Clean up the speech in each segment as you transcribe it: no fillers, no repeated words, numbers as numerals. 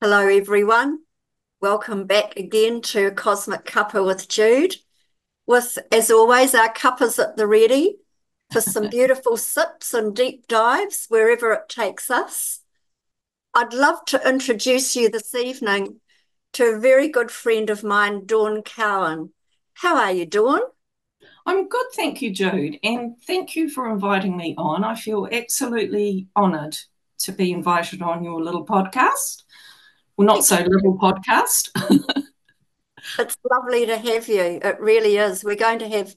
Hello everyone, welcome back again to Cosmic Cuppa with Jude, with, as always, our cuppas at the ready for some beautiful sips and deep dives wherever it takes us. I'd love to introduce you this evening to a very good friend of mine, Dawn Cowan. How are you, Dawn? I'm good, thank you, Jude, and thank you for inviting me on. I feel absolutely honoured to be invited on your little podcast. Well, not so little podcast. It's lovely to have you. It really is. We're going to have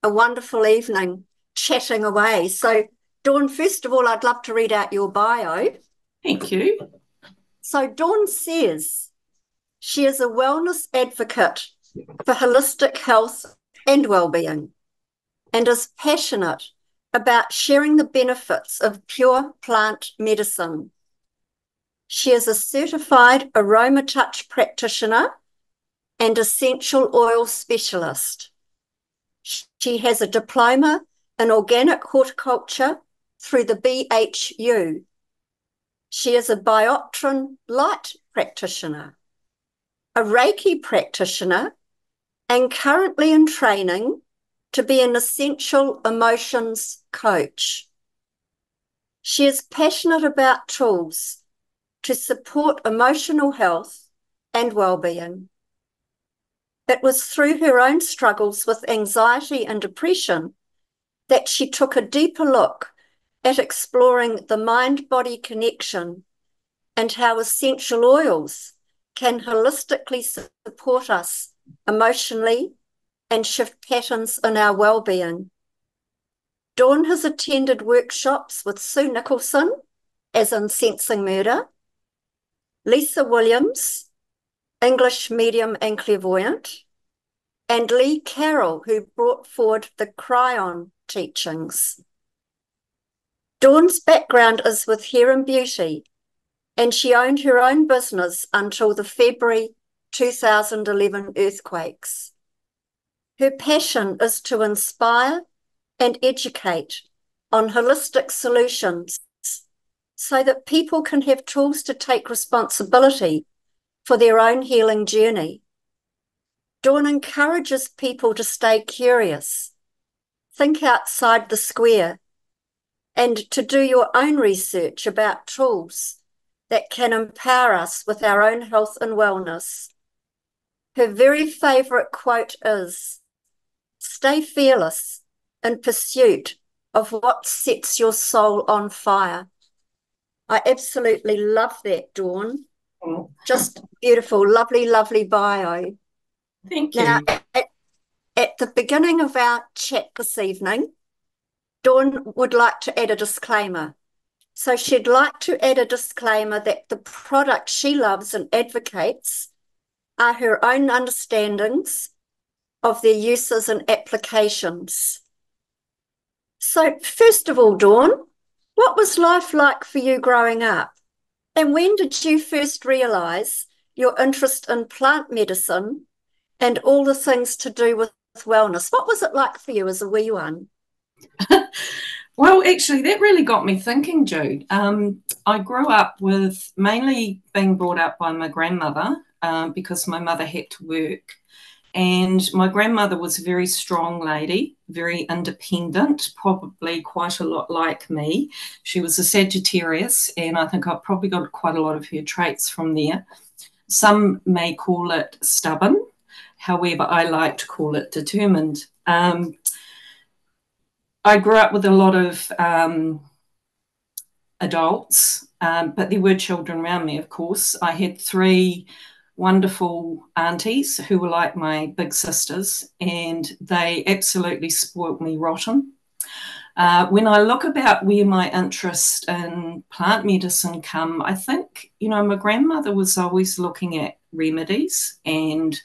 a wonderful evening chatting away. So, Dawn, first of all, I'd love to read out your bio. Thank you. So, Dawn says she is a wellness advocate for holistic health and well-being and is passionate about sharing the benefits of pure plant medicine. She is a certified Aroma-touch practitioner and essential oil specialist. She has a diploma in Organic Horticulture through the BHU. She is a Bioptron Light Practitioner, a Reiki practitioner, and currently in training to be an essential emotions coach. She is passionate about tools to support emotional health and well-being. It was through her own struggles with anxiety and depression that she took a deeper look at exploring the mind-body connection and how essential oils can holistically support us emotionally and shift patterns in our well-being. Dawn has attended workshops with Sue Nicholson, as in Sensing Murder, Lisa Williams, English medium and clairvoyant, and Lee Carroll, who brought forward the Cryon teachings. Dawn's background is with hair and beauty, and she owned her own business until the February 2011 earthquakes. Her passion is to inspire and educate on holistic solutions so that people can have tools to take responsibility for their own healing journey. Dawn encourages people to stay curious, think outside the square, and to do your own research about tools that can empower us with our own health and wellness. Her very favourite quote is, "Stay fearless in pursuit of what sets your soul on fire." I absolutely love that, Dawn. Just beautiful, lovely, lovely bio. Thank Now, you. at the beginning of our chat this evening, Dawn would like to add a disclaimer. So she'd like to add a disclaimer that the products she loves and advocates are her own understandings of their uses and applications. So first of all, Dawn, what was life like for you growing up? And when did you first realise your interest in plant medicine and all the things to do with wellness? What was it like for you as a wee one? Well, actually, that really got me thinking, Jude. I grew up with mainly being brought up by my grandmother because my mother had to work. And my grandmother was a very strong lady, very independent, probably quite a lot like me. She was a Sagittarius, and I think I've probably got quite a lot of her traits from there. Some may call it stubborn. However, I like to call it determined. I grew up with a lot of adults, but there were children around me, of course. I had three wonderful aunties who were like my big sisters, and they absolutely spoilt me rotten. When I look about where my interest in plant medicine come, I think, my grandmother was always looking at remedies and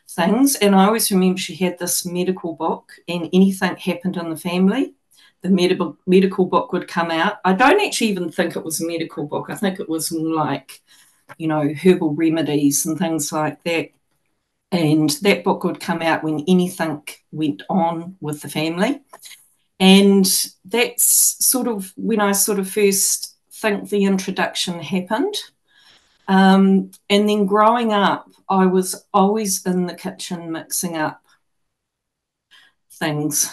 things. And I always remember she had this medical book, and anything happened in the family, the medical book would come out. I don't actually even think it was a medical book. I think it was more like, herbal remedies and things like that. And that book would come out when anything went on with the family. And that's sort of when I sort of first think the introduction happened. And then growing up, I was always in the kitchen mixing up things.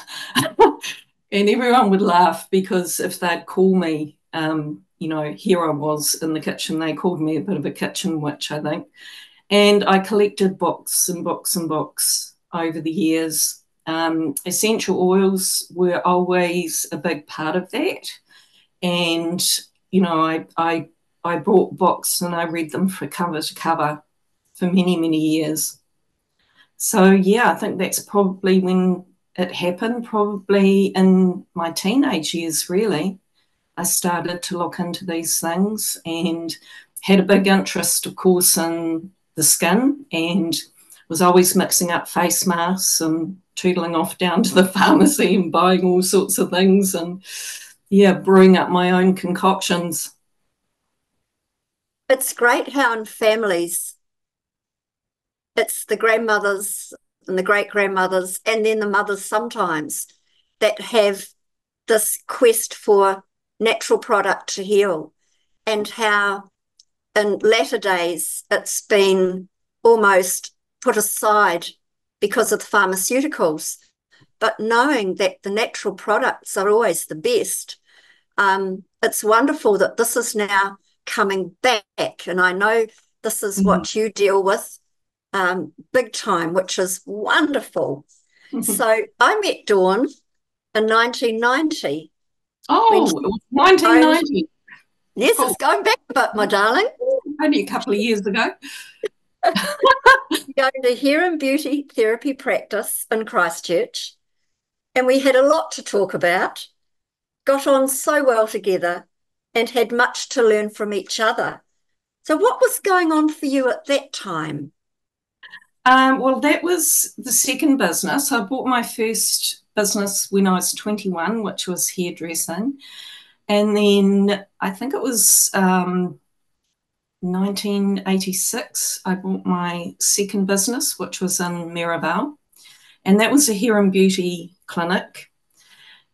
And everyone would laugh because if they'd call me, here I was in the kitchen. They called me a bit of a kitchen witch, I think. And I collected books and books and books over the years. Essential oils were always a big part of that. And, I bought books and I read them from cover to cover for many, many years. So, yeah, I think that's probably when it happened, probably in my teenage years, really. I started to look into these things and had a big interest, of course, in the skin, and was always mixing up face masks and tootling off down to the pharmacy and buying all sorts of things and, brewing up my own concoctions. It's great how in families, it's the grandmothers and the great-grandmothers and then the mothers sometimes that have this quest for natural product to heal, and how in latter days it's been almost put aside because of the pharmaceuticals. But knowing that the natural products are always the best, it's wonderful that this is now coming back. And I know this is what you deal with big time, which is wonderful. So I met Dawn in 1990. Oh, it was 1990. Yes, it's going back a bit, my darling. Only a couple of years ago. Going to hair and beauty therapy practice in Christchurch, and we had a lot to talk about, got on so well together, and had much to learn from each other. So what was going on for you at that time? Well, that was the second business. I bought my first business when I was 21, which was hairdressing. And then I think it was 1986, I bought my second business, which was in Mirabelle. And that was a hair and beauty clinic.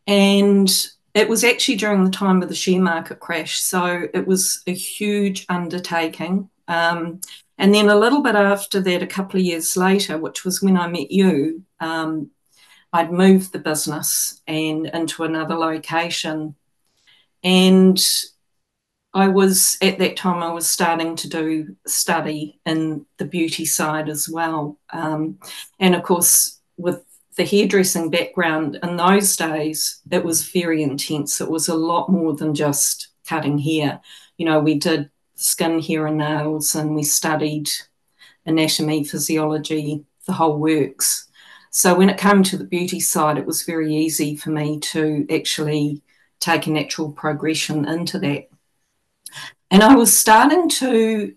And it was actually during the time of the share market crash. So it was a huge undertaking. And then a little bit after that, a couple of years later, which was when I met you, I'd moved the business and into another location. And at that time, I was starting to do study in the beauty side as well. And of course, with the hairdressing background in those days, it was very intense. It was a lot more than just cutting hair. We did skin, hair and nails, and we studied anatomy, physiology, the whole works. So when it came to the beauty side, it was very easy for me to actually take a natural progression into that. And I was starting to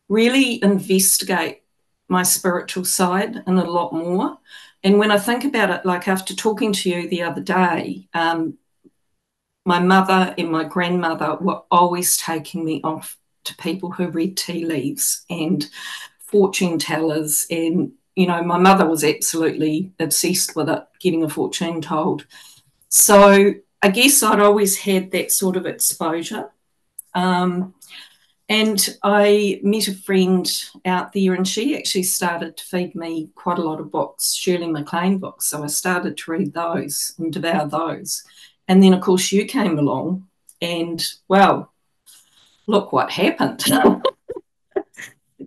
really investigate my spiritual side and a lot more. And when I think about it, like after talking to you the other day, my mother and my grandmother were always taking me off to people who read tea leaves and fortune tellers. And, my mother was absolutely obsessed with it, getting a fortune told. So I guess I'd always had that sort of exposure. And I met a friend out there, and she actually started to feed me quite a lot of books, Shirley MacLaine books. So I started to read those and devour those. And then, of course, you came along, and, well, look what happened.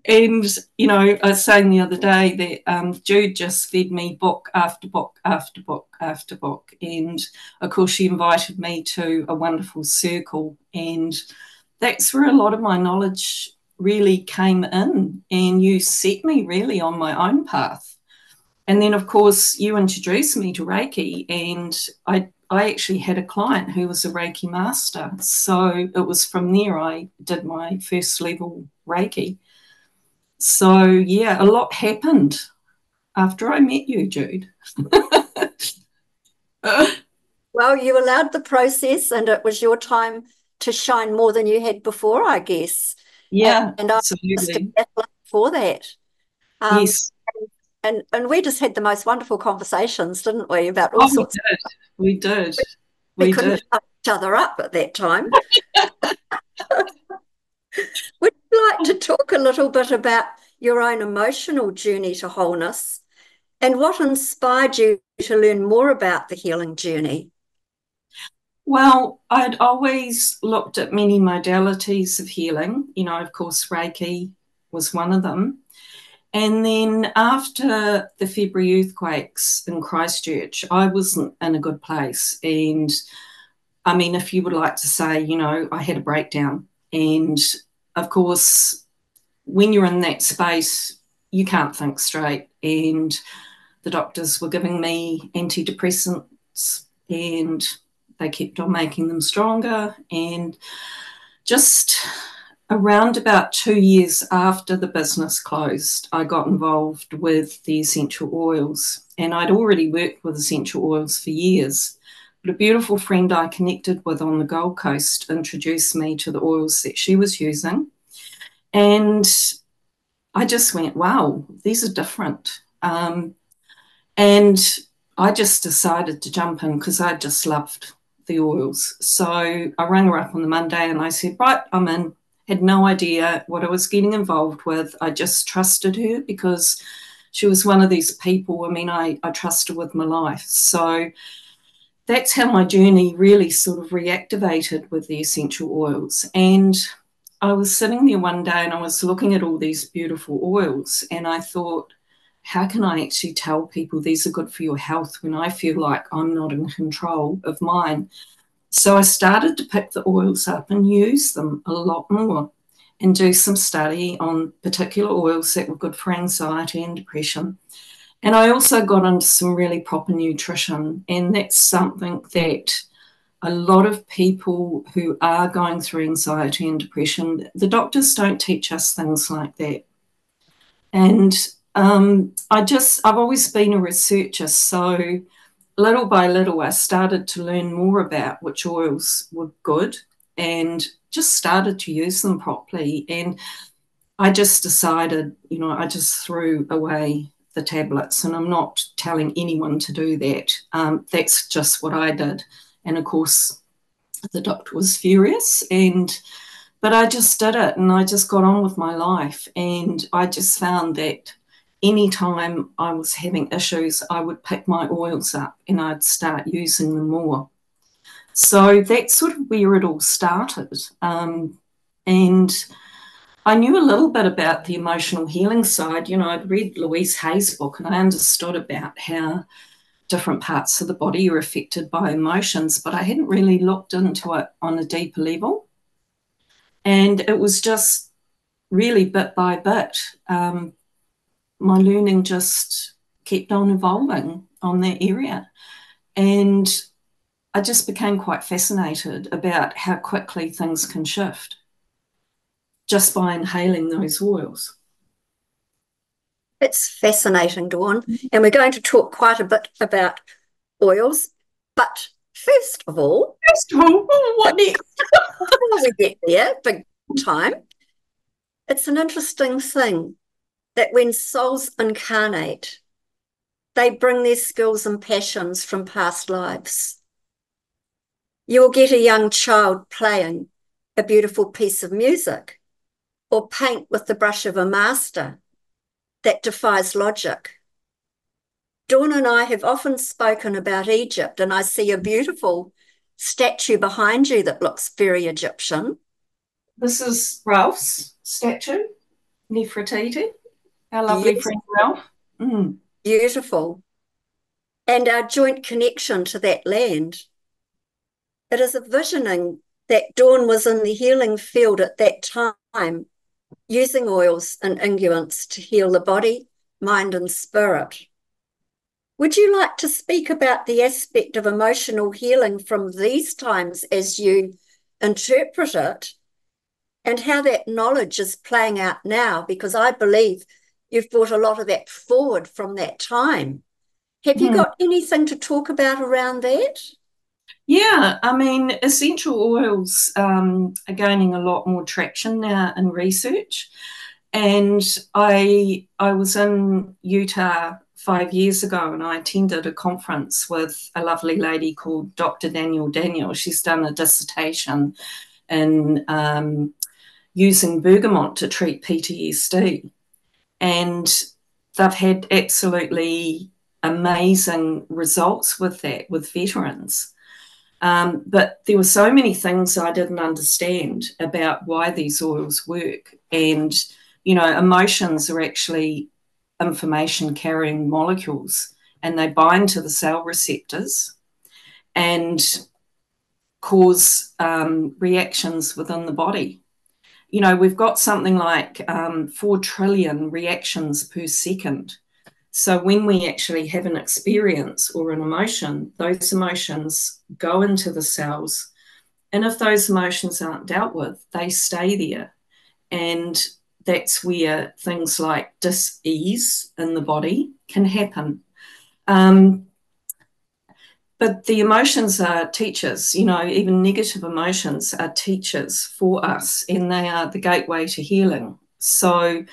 And, I was saying the other day that Jude just fed me book after book after book after book. And, of course, she invited me to a wonderful circle, and that's where a lot of my knowledge really came in, and you set me really on my own path. And then, of course, you introduced me to Reiki, and I actually had a client who was a Reiki master. So it was from there I did my first level Reiki. So, yeah, a lot happened after I met you, Jude. Well, you allowed the process and it was your time to shine more than you had before, I guess. Yeah, And I must absolutely. congratulate you for that. Um, Yes. and we just had the most wonderful conversations, didn't we, about all Oh, we sorts. did. We did. We We couldn't did. shut each other up at that time. Would you like to talk a little bit about your own emotional journey to wholeness and what inspired you to learn more about the healing journey? Well, I'd always looked at many modalities of healing. You know, of course, Reiki was one of them. And then after the February earthquakes in Christchurch, I wasn't in a good place. And I mean, if you would like to say, you know, I had a breakdown. And of course, when you're in that space, you can't think straight. And the doctors were giving me antidepressants and they kept on making them stronger. And just around about 2 years after the business closed, I got involved with the essential oils. And I'd already worked with essential oils for years. But a beautiful friend I connected with on the Gold Coast introduced me to the oils that she was using. And I just went, wow, these are different. And I just decided to jump in because I just loved the oils. So I rang her up on the Monday and I said, right, I'm in. Had no idea what I was getting involved with. I just trusted her because she was one of these people. I mean, I trust her with my life. So that's how my journey really sort of reactivated with the essential oils. And I was sitting there one day and I was looking at all these beautiful oils and I thought, how can I actually tell people these are good for your health when I feel like I'm not in control of mine? So I started to pick the oils up and use them a lot more and do some study on particular oils that were good for anxiety and depression. And I also got into some really proper nutrition, and that's something that a lot of people who are going through anxiety and depression, the doctors don't teach us things like that. And I've always been a researcher, so little by little, I started to learn more about which oils were good and just started to use them properly. And I just decided, you know, I just threw away the tablets, and I'm not telling anyone to do that. That's just what I did. And of course, the doctor was furious, but I just did it and I just got on with my life. And I just found that anytime I was having issues, I would pick my oils up and I'd start using them more. So that's sort of where it all started. And I knew a little bit about the emotional healing side. You know, I'd read Louise Hay's book and I understood about how different parts of the body are affected by emotions, but I hadn't really looked into it on a deeper level. And it was just really bit by bit. My learning just kept on evolving on that area. And I just became quite fascinated about how quickly things can shift just by inhaling those oils. It's fascinating, Dawn. And we're going to talk quite a bit about oils. But first of all, First of all, what next? before we get there, big time, it's an interesting thing that when souls incarnate, they bring their skills and passions from past lives. You'll get a young child playing a beautiful piece of music or paint with the brush of a master that defies logic. Dawn and I have often spoken about Egypt, and I see a beautiful statue behind you that looks very Egyptian. This is Ralph's statue, Nefertiti, our lovely Beautiful, friend Ralph. Mm. beautiful. And our joint connection to that land. It is a visioning that Dawn was in the healing field at that time, using oils and unguents to heal the body, mind, and spirit. Would you like to speak about the aspect of emotional healing from these times as you interpret it and how that knowledge is playing out now? Because I believe you've brought a lot of that forward from that time. Have you got anything to talk about around that? Yeah, I mean, essential oils are gaining a lot more traction now in research. And I was in Utah 5 years ago and I attended a conference with a lovely lady called Dr. Daniel. She's done a dissertation in using bergamot to treat PTSD. And they've had absolutely amazing results with that with veterans. But there were so many things I didn't understand about why these oils work. And, you know, emotions are actually information carrying molecules and they bind to the cell receptors and cause reactions within the body. You know, we've got something like 4 trillion reactions per second. So when we actually have an experience or an emotion, those emotions go into the cells. And if those emotions aren't dealt with, they stay there. And that's where things like dis-ease in the body can happen. But the emotions are teachers, you know, even negative emotions are teachers for us, and they are the gateway to healing. So,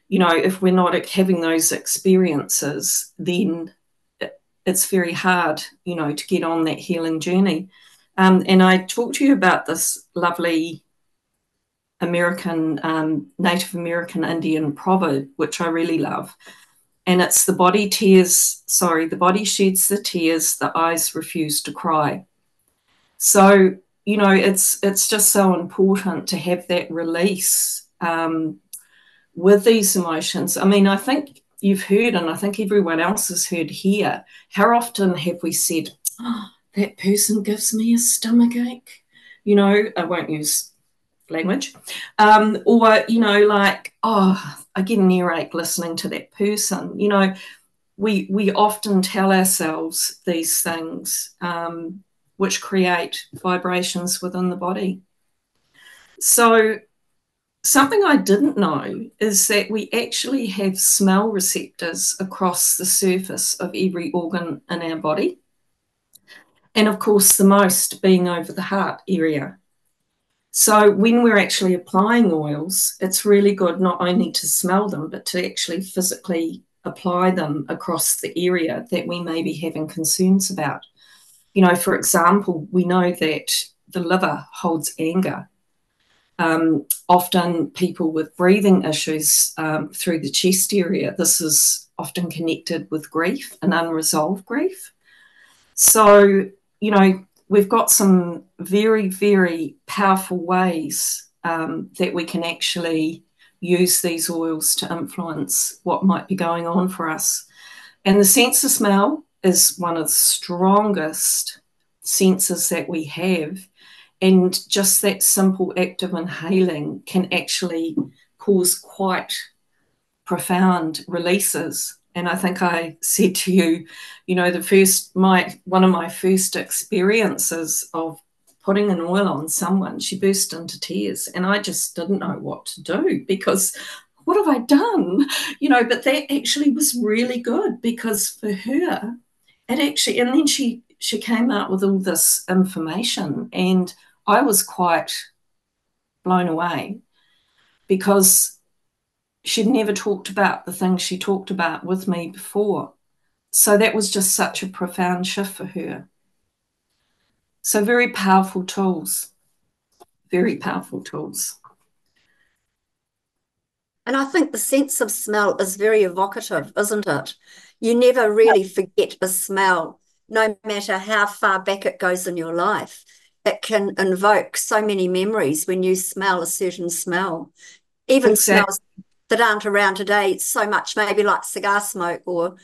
you know, if we're not having those experiences, then it's very hard, you know, to get on that healing journey. And I talked to you about this lovely Native American Indian proverb, which I really love. And it's the body sheds the tears, the eyes refuse to cry. So, you know, it's just so important to have that release with these emotions. I mean, I think you've heard, and I think everyone else has heard here, how often have we said, oh, that person gives me a stomach ache? You know, I won't use language. Or, you know, like, oh, I get an earache listening to that person. You know, we often tell ourselves these things, which create vibrations within the body. So something I didn't know is that we actually have smell receptors across the surface of every organ in our body. And of course, the most being over the heart area. So when we're actually applying oils, it's really good not only to smell them, but to actually physically apply them across the area that we may be having concerns about. You know, for example, we know that the liver holds anger. Often people with breathing issues through the chest area, this is often connected with grief and unresolved grief. So, you know, we've got some very, very powerful ways that we can actually use these oils to influence what might be going on for us. And the sense of smell is one of the strongest senses that we have. And just that simple act of inhaling can actually cause quite profound releases. And I think I said to you, you know, one of my first experiences of putting an oil on someone, she burst into tears and I just didn't know what to do because what have I done? You know, but that actually was really good because for her, it actually, and then she came out with all this information and I was quite blown away because she'd never talked about the things she talked about with me before. So that was just such a profound shift for her. So very powerful tools, very powerful tools. And I think the sense of smell is very evocative, isn't it? You never really forget a smell, no matter how far back it goes in your life. It can invoke so many memories when you smell a certain smell, even Exactly. smells that aren't around today so much, maybe like cigar smoke or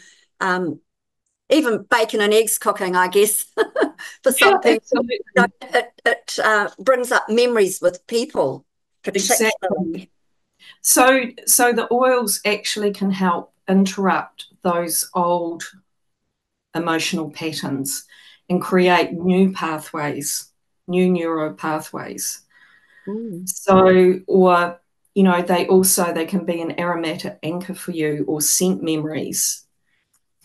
even bacon and eggs cooking, I guess, for some people. Absolutely. You know, it brings up memories with people, particularly. Exactly. So the oils actually can help interrupt those old emotional patterns and create new pathways, new neural pathways. So, or, you know, they can be an aromatic anchor for you, or scent memories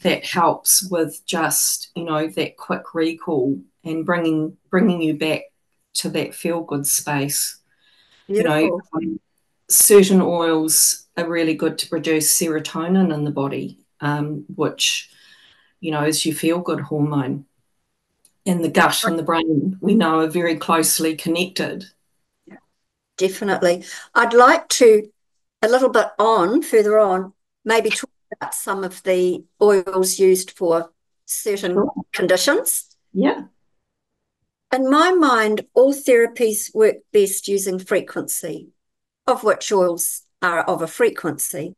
that helps with just, you know, that quick recall and bringing you back to that feel good space. Beautiful. You know, certain oils are really good to produce serotonin in the body, which, you know, is your feel good hormone. And the gut and the brain, we know, are very closely connected. Definitely. I'd like to, a little bit further on, maybe talk about some of the oils used for certain conditions. Yeah. In my mind, all therapies work best using frequency, of which oils are of a frequency,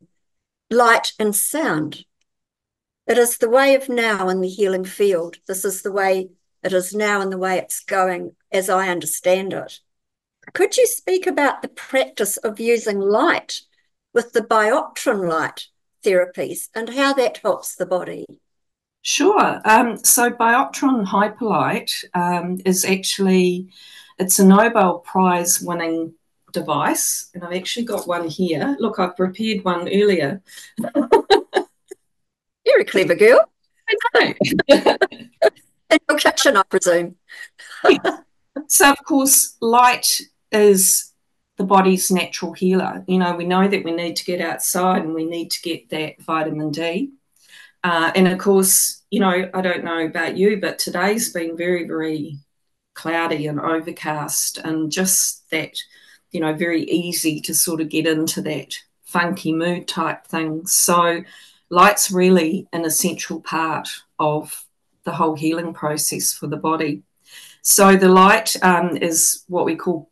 light and sound. It is the way of now in the healing field. This is the way it is now and the way it's going, as I understand it. Could you speak about the practice of using light with the Bioptron Light therapies and how that helps the body? Sure. So Bioptron Hyperlight is actually, it's a Nobel Prize winning device, and I've actually got one here. Look, I've prepared one earlier. You're a clever girl. I know. In your kitchen, I presume. So, of course, light is the body's natural healer. You know, we know that we need to get outside and we need to get that vitamin D. And of course, you know, I don't know about you, but today's been very, very cloudy and overcast, and just that, you know, very easy to sort of get into that funky mood type thing. So light's really an essential part of the whole healing process for the body. So the light is what we call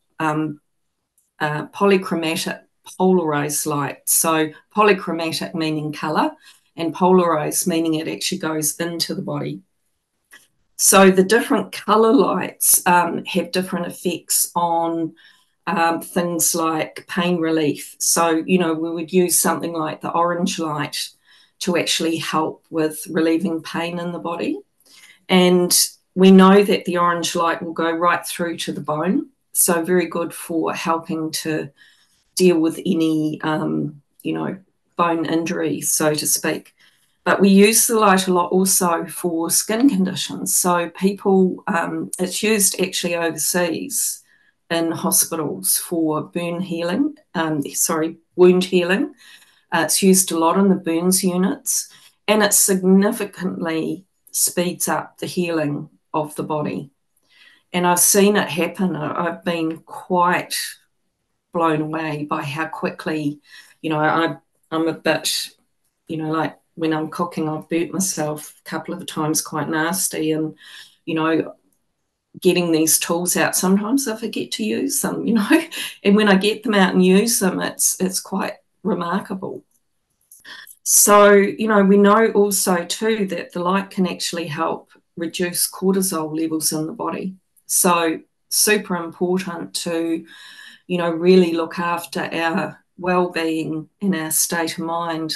polychromatic polarized light. So polychromatic meaning color, and polarized meaning it actually goes into the body. So the different color lights have different effects on things like pain relief. So, you know, we would use something like the orange light to actually help with relieving pain in the body. And we know that the orange light will go right through to the bone. So very good for helping to deal with any, you know, bone injury, so to speak. But we use the light a lot also for skin conditions. So people, it's used actually overseas in hospitals for wound healing. It's used a lot in the burns units, and it significantly speeds up the healing of the body. And I've seen it happen. I've been quite blown away by how quickly, you know, I'm a bit, you know, like when I'm cooking, I've burnt myself a couple of times quite nasty, and, you know, getting these tools out, sometimes I forget to use them, you know, and when I get them out and use them, it's quite remarkable. So, you know, we know also too that the light can actually help reduce cortisol levels in the body. So super important to, you know, really look after our well-being and our state of mind.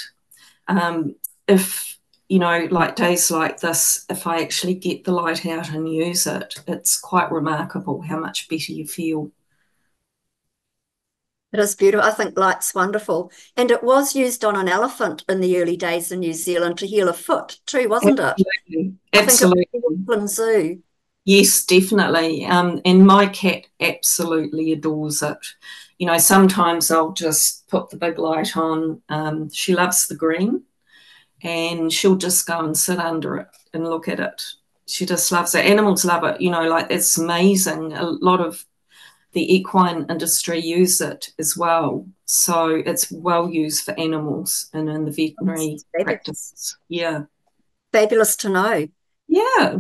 If, you know, like days like this, if I actually get the light out and use it, it's quite remarkable how much better you feel. It is beautiful. I think light's wonderful. And it was used on an elephant in the early days in New Zealand to heal a foot too, wasn't it? Absolutely. I think it was the Auckland Zoo. Yes, definitely. And my cat absolutely adores it. You know, sometimes I'll just put the big light on. She loves the green, and she'll just go and sit under it and look at it. She just loves it. Animals love it. You know, like it's amazing. A lot of the equine industry use it as well. So it's well used for animals and in the veterinary practice. Yeah. Fabulous to know. Yeah.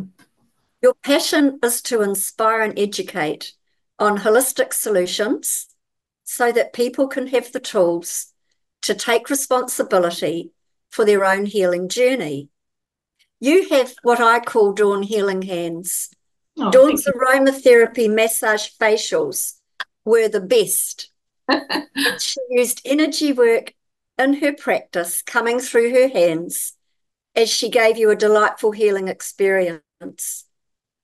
Your passion is to inspire and educate on holistic solutions so that people can have the tools to take responsibility for their own healing journey. You have what I call Dawn healing hands. Oh, Dawn's aromatherapy massage facials were the best. She used energy work in her practice coming through her hands as she gave you a delightful healing experience.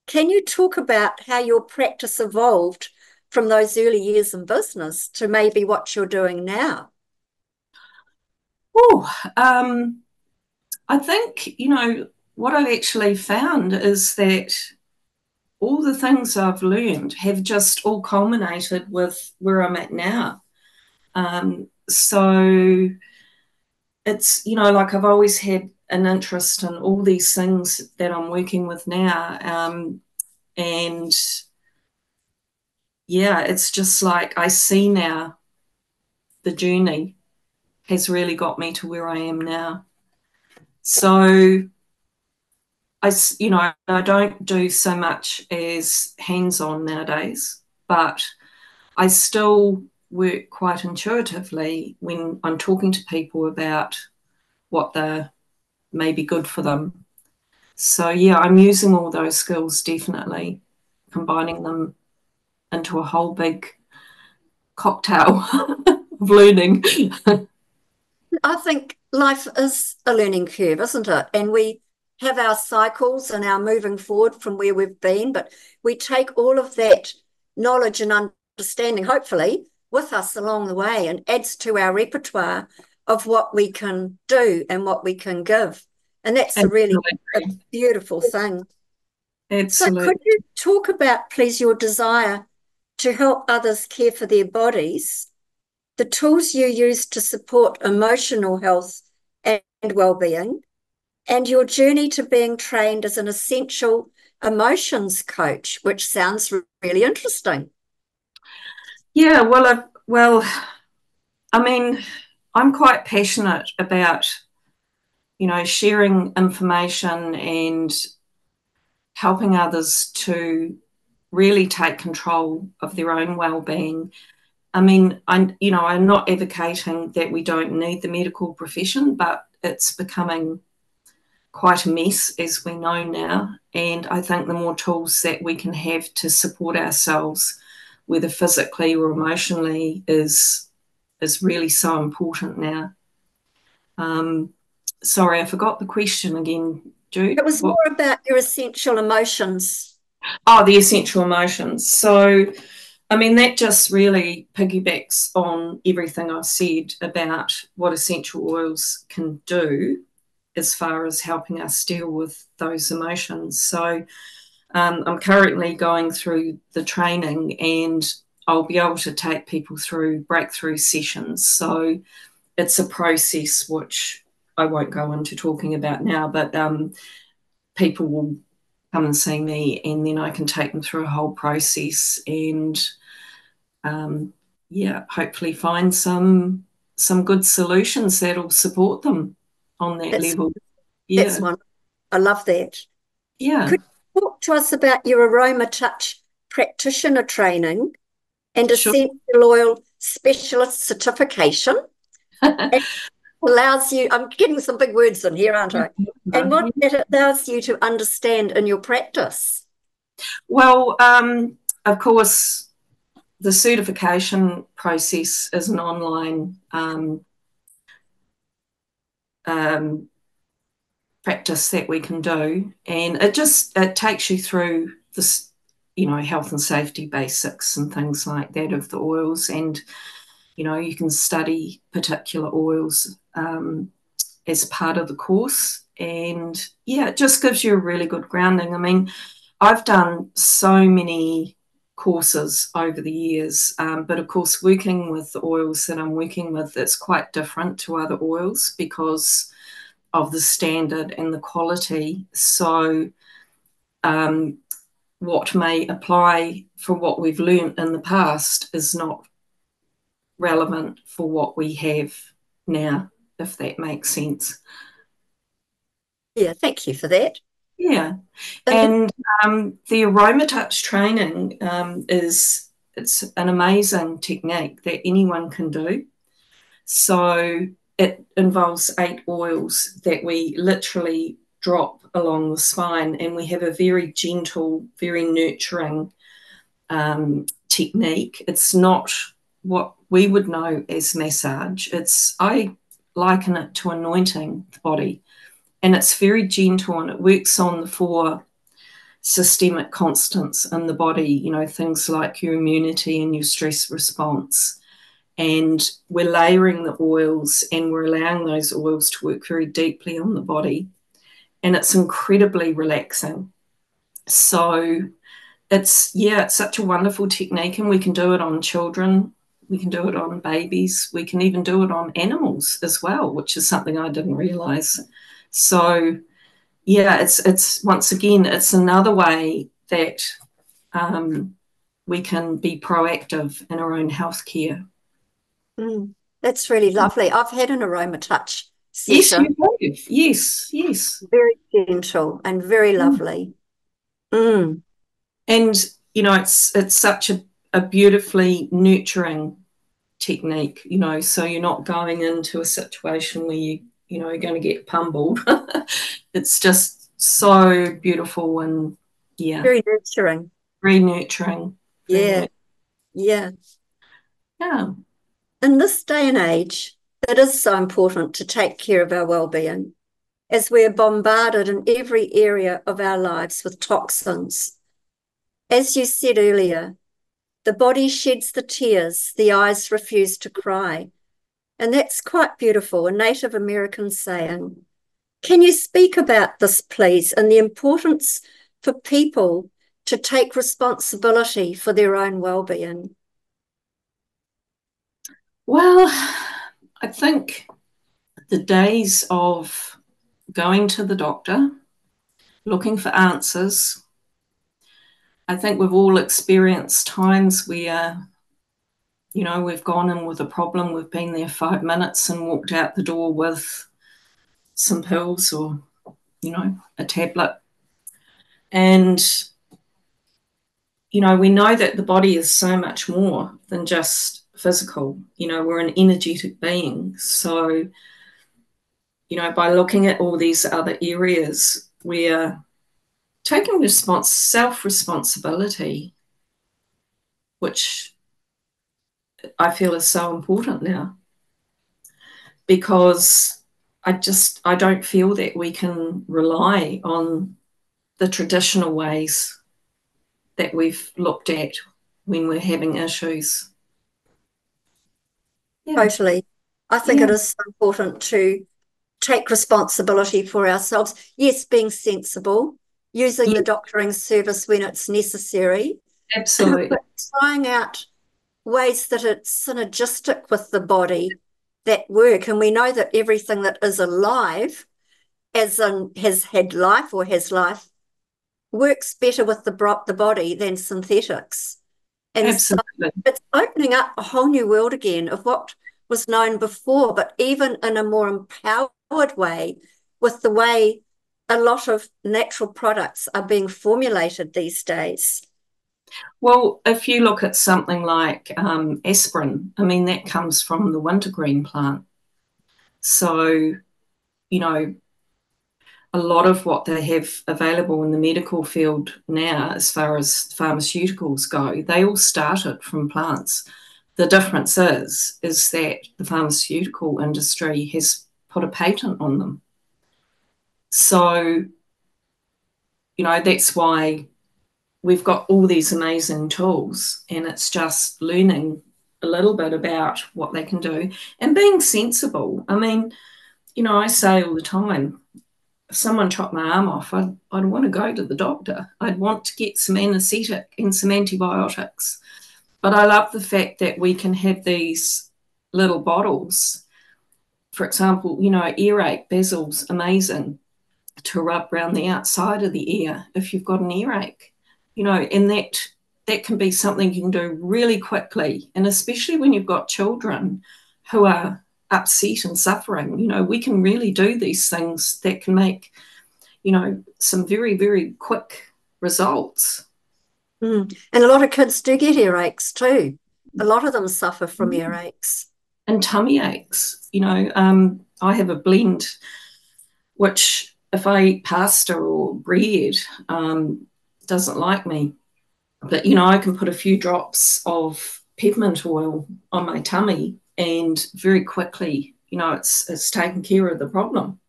Can you talk about how your practice evolved from those early years in business to maybe what you're doing now? Oh, I think, what I've actually found is that all the things I've learned have just all culminated with where I'm at now. So it's, like I've always had an interest in all these things that I'm working with now. And yeah, it's just like I see now the journey has really got me to where I am now. So I don't do so much as hands-on nowadays, but I still work quite intuitively when I'm talking to people about what they may be good for them. So yeah, I'm using all those skills, definitely combining them into a whole big cocktail of learning. I think life is a learning curve, isn't it? And we have our cycles and our moving forward from where we've been, but we take all of that knowledge and understanding, hopefully, with us along the way, and adds to our repertoire of what we can do and what we can give. And that's a beautiful thing. So Absolutely. could you talk about, please, your desire to help others care for their bodies, the tools you use to support emotional health and well-being, and your journey to being trained as an essential emotions coach, which sounds really interesting. Yeah, well, I mean, I'm quite passionate about, sharing information and helping others to really take control of their own well-being. I mean, I'm not advocating that we don't need the medical profession, but it's becoming quite a mess, as we know now. And I think the more tools that we can have to support ourselves, whether physically or emotionally, is really so important now. Sorry, I forgot the question again, Jude. It was more about your essential emotions. Oh, the essential emotions. So, I mean, that just really piggybacks on everything I've said about what essential oils can do as far as helping us deal with those emotions. So, I'm currently going through the training, and I'll be able to take people through breakthrough sessions. So, it's a process which I won't go into talking about now, but people will come and see me, and then I can take them through a whole process and hopefully find some good solutions that'll support them on that level. That's Yeah. one. I love that. Yeah. Could you talk to us about your Aroma-touch practitioner training and Sure. essential oil specialist certification? It allows you, I'm getting some big words in here, aren't I? And what it allows you to understand in your practice. Well, of course, the certification process is an online practice that we can do, and it takes you through this, health and safety basics and things like that of the oils, and you can study particular oils as part of the course, and yeah, it just gives you a really good grounding. I mean, I've done so many courses over the years, but of course, working with the oils that I'm working with, it's quite different to other oils because of the standard and the quality. So what may apply for what we've learned in the past is not relevant for what we have now, if that makes sense. Yeah, thank you for that. Yeah. And the Aroma-touch training it's an amazing technique that anyone can do. So it involves 8 oils that we literally drop along the spine, and we have a very gentle, very nurturing technique. It's not what we would know as massage. I liken it to anointing the body. and it's very gentle, and it works on the 4 systemic constants in the body, you know, things like your immunity and your stress response. And we're layering the oils, and we're allowing those oils to work very deeply on the body. And it's incredibly relaxing. So it's such a wonderful technique, and we can do it on children. We can do it on babies. We can even do it on animals as well, which is something I didn't realize. So yeah, it's once again, it's another way that we can be proactive in our own healthcare. That's really lovely. I've had an Aroma-touch Yes, session. you have. Yes. Very gentle and very lovely. And you know, it's such a beautifully nurturing technique, you know, so you're not going into a situation where you know, you're going to get pummeled. It's just so beautiful, and Very nurturing. very nurturing. Yeah. Yeah. Yeah. In this day and age, it is so important to take care of our well-being, as we are bombarded in every area of our lives with toxins. As you said earlier, the body sheds the tears, the eyes refuse to cry. And that's quite beautiful, a Native American saying. Can you speak about this, please, and the importance for people to take responsibility for their own well-being? Well, I think the days of going to the doctor, looking for answers, I think we've all experienced times where, you know, we've gone in with a problem, we've been there 5 minutes and walked out the door with some pills or, you know, a tablet. And, you know, we know that the body is so much more than just physical. You know, we're an energetic being. So, you know, by looking at all these other areas, we're taking self-responsibility, which I feel is so important now, because I don't feel that we can rely on the traditional ways that we've looked at when we're having issues. Yeah. Totally. I think it is so important to take responsibility for ourselves. Yes, being sensible, using the doctoring service when it's necessary. Absolutely. But trying out ways that it's synergistic with the body that work. And we know that everything that is alive, as in has had life or has life, works better with the body than synthetics. And Absolutely. so it's opening up a whole new world again of what was known before, but even in a more empowered way, with the way a lot of natural products are being formulated these days. Well, if you look at something like aspirin, I mean, that comes from the wintergreen plant. So, you know, a lot of what they have available in the medical field now, as far as pharmaceuticals go, they all started from plants. The difference is that the pharmaceutical industry has put a patent on them. So, you know, that's why we've got all these amazing tools, and it's just learning a little bit about what they can do and being sensible. I mean, you know, I say all the time, if someone chopped my arm off, I'd want to go to the doctor. I'd want to get some anesthetic and some antibiotics. But I love the fact that we can have these little bottles. For example, you know, earache, basil's amazing to rub around the outside of the ear if you've got an earache. You know, and that can be something you can do really quickly. And especially when you've got children who are upset and suffering, you know, we can really do these things that can make, you know, some very, very quick results. And a lot of kids do get earaches too. A lot of them suffer from earaches. And tummy aches, you know, I have a blend which if I eat pasta or bread, doesn't like me. But, you know, I can put a few drops of peppermint oil on my tummy and very quickly, you know, it's taken care of the problem.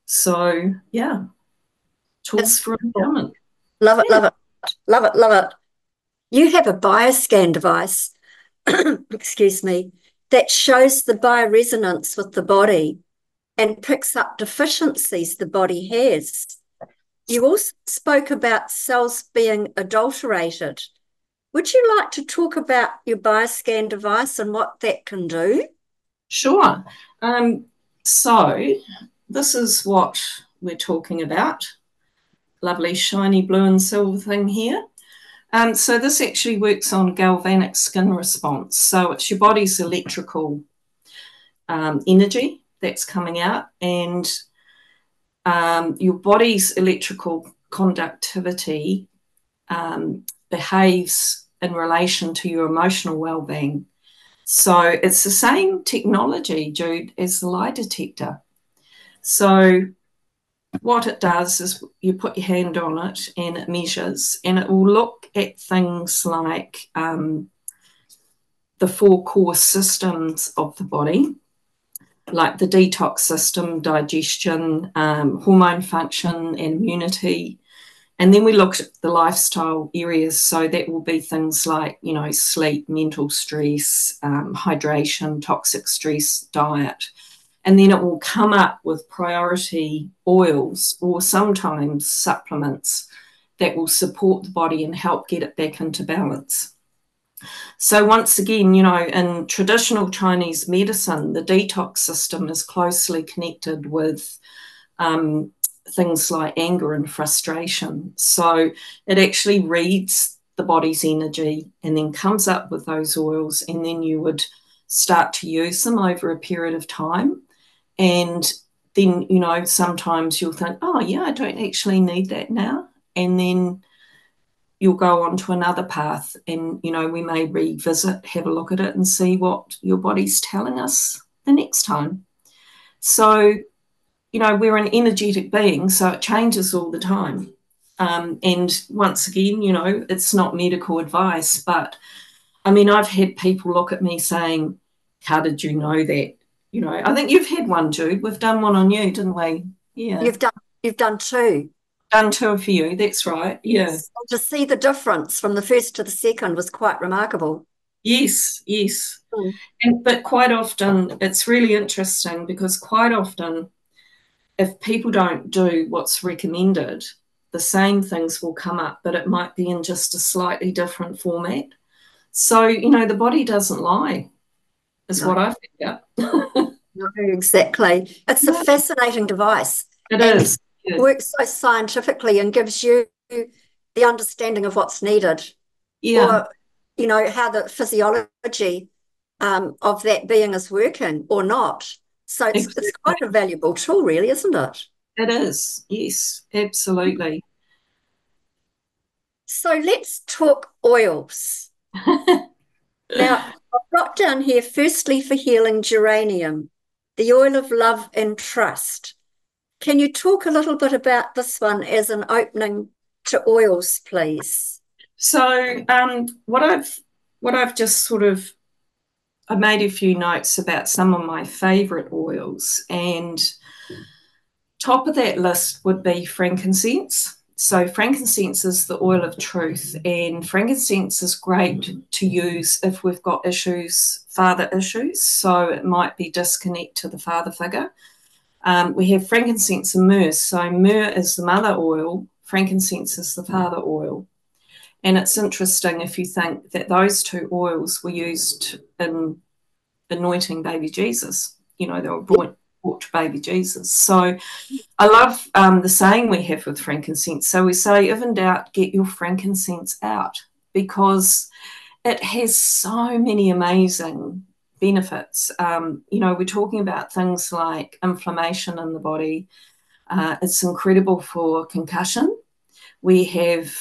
So, yeah, tools It's for wonderful. empowerment. Love it, Yeah, love it, love it, love it. You have a bioscan device, excuse me, that shows the bioresonance with the body and picks up deficiencies the body has. You also spoke about cells being adulterated. Would you like to talk about your bioscan device and what that can do? sure. So, this is what we're talking about. Lovely shiny blue and silver thing here. So this actually works on galvanic skin response. So it's your body's electrical energy that's coming out, and your body's electrical conductivity behaves in relation to your emotional well-being. So it's the same technology, Jude, as the lie detector. So what it does is you put your hand on it and it measures, and it will look at things like the four core systems of the body, like the detox system, digestion, hormone function, and immunity. And then we looked at the lifestyle areas. So that will be things like, sleep, mental stress, hydration, toxic stress, diet. And then it will come up with priority oils or sometimes supplements that will support the body and help get it back into balance. So once again, in traditional Chinese medicine, the detox system is closely connected with things like anger and frustration. So it actually reads the body's energy and then comes up with those oils, and then you would start to use them over a period of time. And then, sometimes you'll think, oh, yeah, I don't actually need that now. And then you'll go on to another path, and, we may revisit, have a look at it and see what your body's telling us the next time. So, we're an energetic being, so it changes all the time. And once again, it's not medical advice, but I mean, I've had people look at me saying, how did you know that? I think you've had one, Jude. We've done one on you, didn't we? Yeah. You've done two. Done two for you. That's right. Yeah. So to see the difference from the first to the second was quite remarkable. Yes, yes. Mm. But quite often, it's really interesting because quite often, if people don't do what's recommended, the same things will come up, but it might be in just a slightly different format. So, the body doesn't lie, is No, what I figure. no, exactly. It's a Yeah, fascinating device it and is. Yeah. works so scientifically and gives you the understanding of what's needed, Yeah, or how the physiology of that being is working or not. So it's exactly. quite a valuable tool, really, isn't it? It is. Yes, absolutely. So let's talk oils. Now, I've got down here, firstly, for healing geranium, the oil of love and trust. Can you talk a little bit about this one as an opening to oils, please? So, what I've just sort of I made a few notes about some of my favorite oils, and top of that list would be frankincense. So, frankincense is the oil of truth, and frankincense is great to use if we've got issues, father issues. So, it might be disconnect to the father figure. We have frankincense and myrrh. So, myrrh is the mother oil, frankincense is the father oil. And it's interesting if you think that those two oils were used in anointing baby Jesus. They were brought to baby Jesus. So I love the saying we have with frankincense. So we say, if in doubt, get your frankincense out, because it has so many amazing benefits. We're talking about things like inflammation in the body. It's incredible for concussion. We have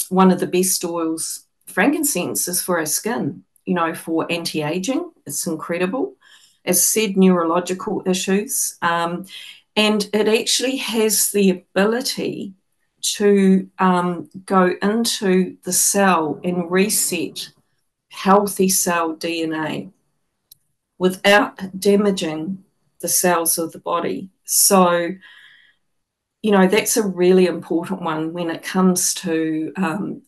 one of the best oils, frankincense, is for our skin, for anti-aging. It's incredible. As said, neurological issues. And it actually has the ability to go into the cell and reset healthy cell DNA without damaging the cells of the body. So that's a really important one when it comes to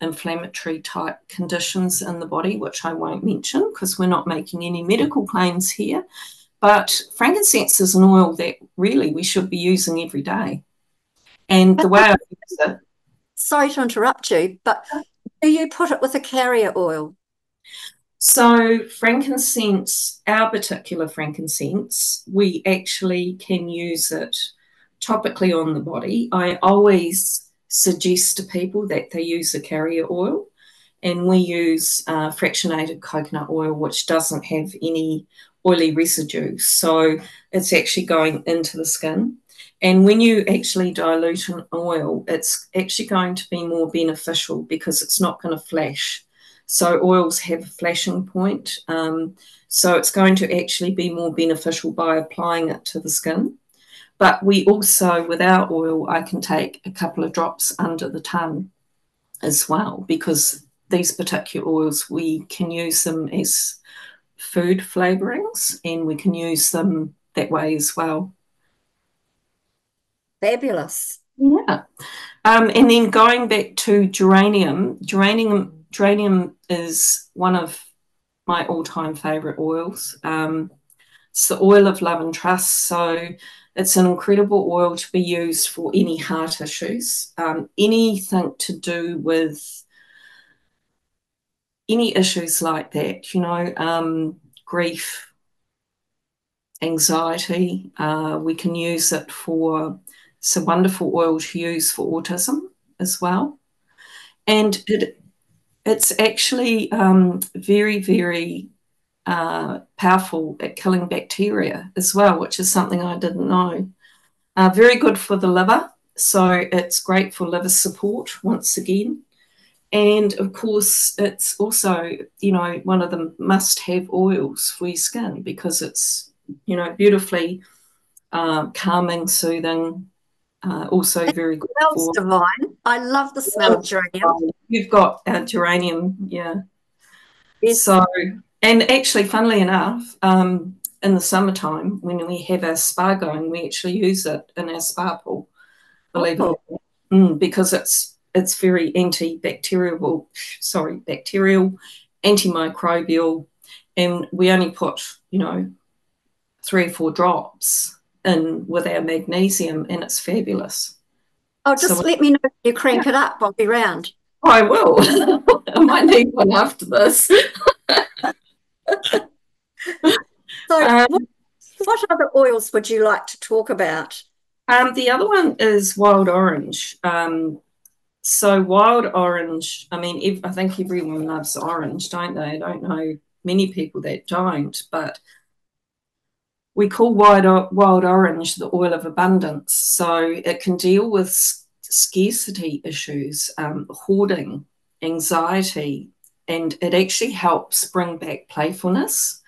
inflammatory type conditions in the body, which I won't mention because we're not making any medical claims here. But frankincense is an oil that really we should be using every day. And the way I use it. Sorry to interrupt you, but do you put it with a carrier oil? So frankincense, our particular frankincense, we actually can use it topically on the body. I always suggest to people that they use a carrier oil, and we use fractionated coconut oil, which doesn't have any oily residue. So it's actually going into the skin. And when you actually dilute an oil, it's actually going to be more beneficial because it's not going to flash. So oils have a flashing point. So it's going to actually be more beneficial by applying it to the skin. But we also, with our oil, I can take a couple of drops under the tongue as well, because these particular oils, we can use them as food flavourings and we can use them that way as well. Fabulous. Yeah. And then going back to geranium is one of my all-time favourite oils. It's the oil of love and trust. So it's an incredible oil to be used for any heart issues, anything to do with any issues like that, grief, anxiety. We can use it for, it's a wonderful oil to use for autism as well. And it's actually very, very powerful at killing bacteria as well, which is something I didn't know. Very good for the liver. So it's great for liver support once again. And of course, it's also, one of the must-have oils for your skin because it's, beautifully calming, soothing, also very good Smells for. divine. I love the smell of geranium. You've got geranium, yeah. Yes. So, and actually, funnily enough, in the summertime when we have our spa going, we actually use it in our spa pool. Believe it or not, because it's very bacterial, antimicrobial, and we only put 3 or 4 drops in with our magnesium, and it's fabulous. Oh, just let me know if you crank it up. I'll be round. I will. I might need one after this. So, what other oils would you like to talk about? The other one is wild orange. So wild orange, I mean, I think everyone loves orange, don't they? I don't know many people that don't, but we call wild orange the oil of abundance. So it can deal with scarcity issues, hoarding, anxiety, and it actually helps bring back playfulness.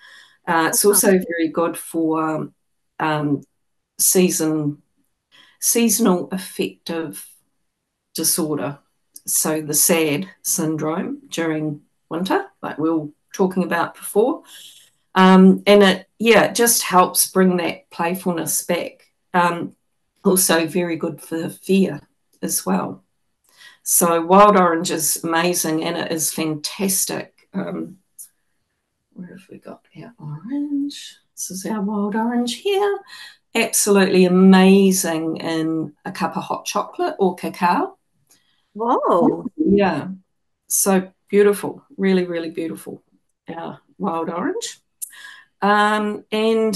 It's also very good for seasonal affective disorder. So the SAD syndrome during winter, like we were talking about before. And it just helps bring that playfulness back. Also very good for fear as well. So wild orange is amazing and it is fantastic. Where have we got our orange? This is our wild orange here. Absolutely amazing in a cup of hot chocolate or cacao. Whoa. Yeah. So beautiful. Really, really beautiful. Our wild orange. And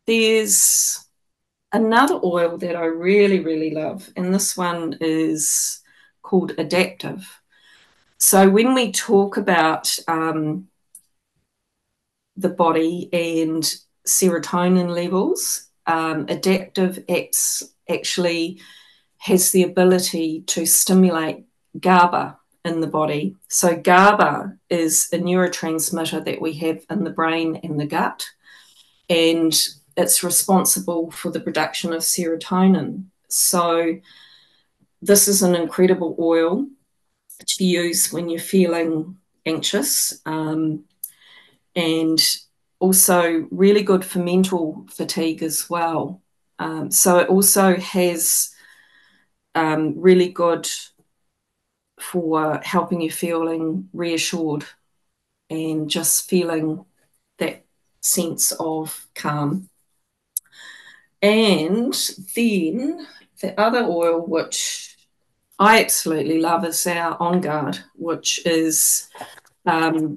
there's another oil that I really, really love, and this one is called Adaptive. So when we talk about the body and serotonin levels, Adaptive actually has the ability to stimulate GABA in the body. So GABA is a neurotransmitter that we have in the brain and the gut, and it's responsible for the production of serotonin. So this is an incredible oil to use when you're feeling anxious, and also really good for mental fatigue as well. So it also has really good for helping you feeling reassured and just feeling that sense of calm. And then the other oil, which I absolutely love, is our On Guard, which is a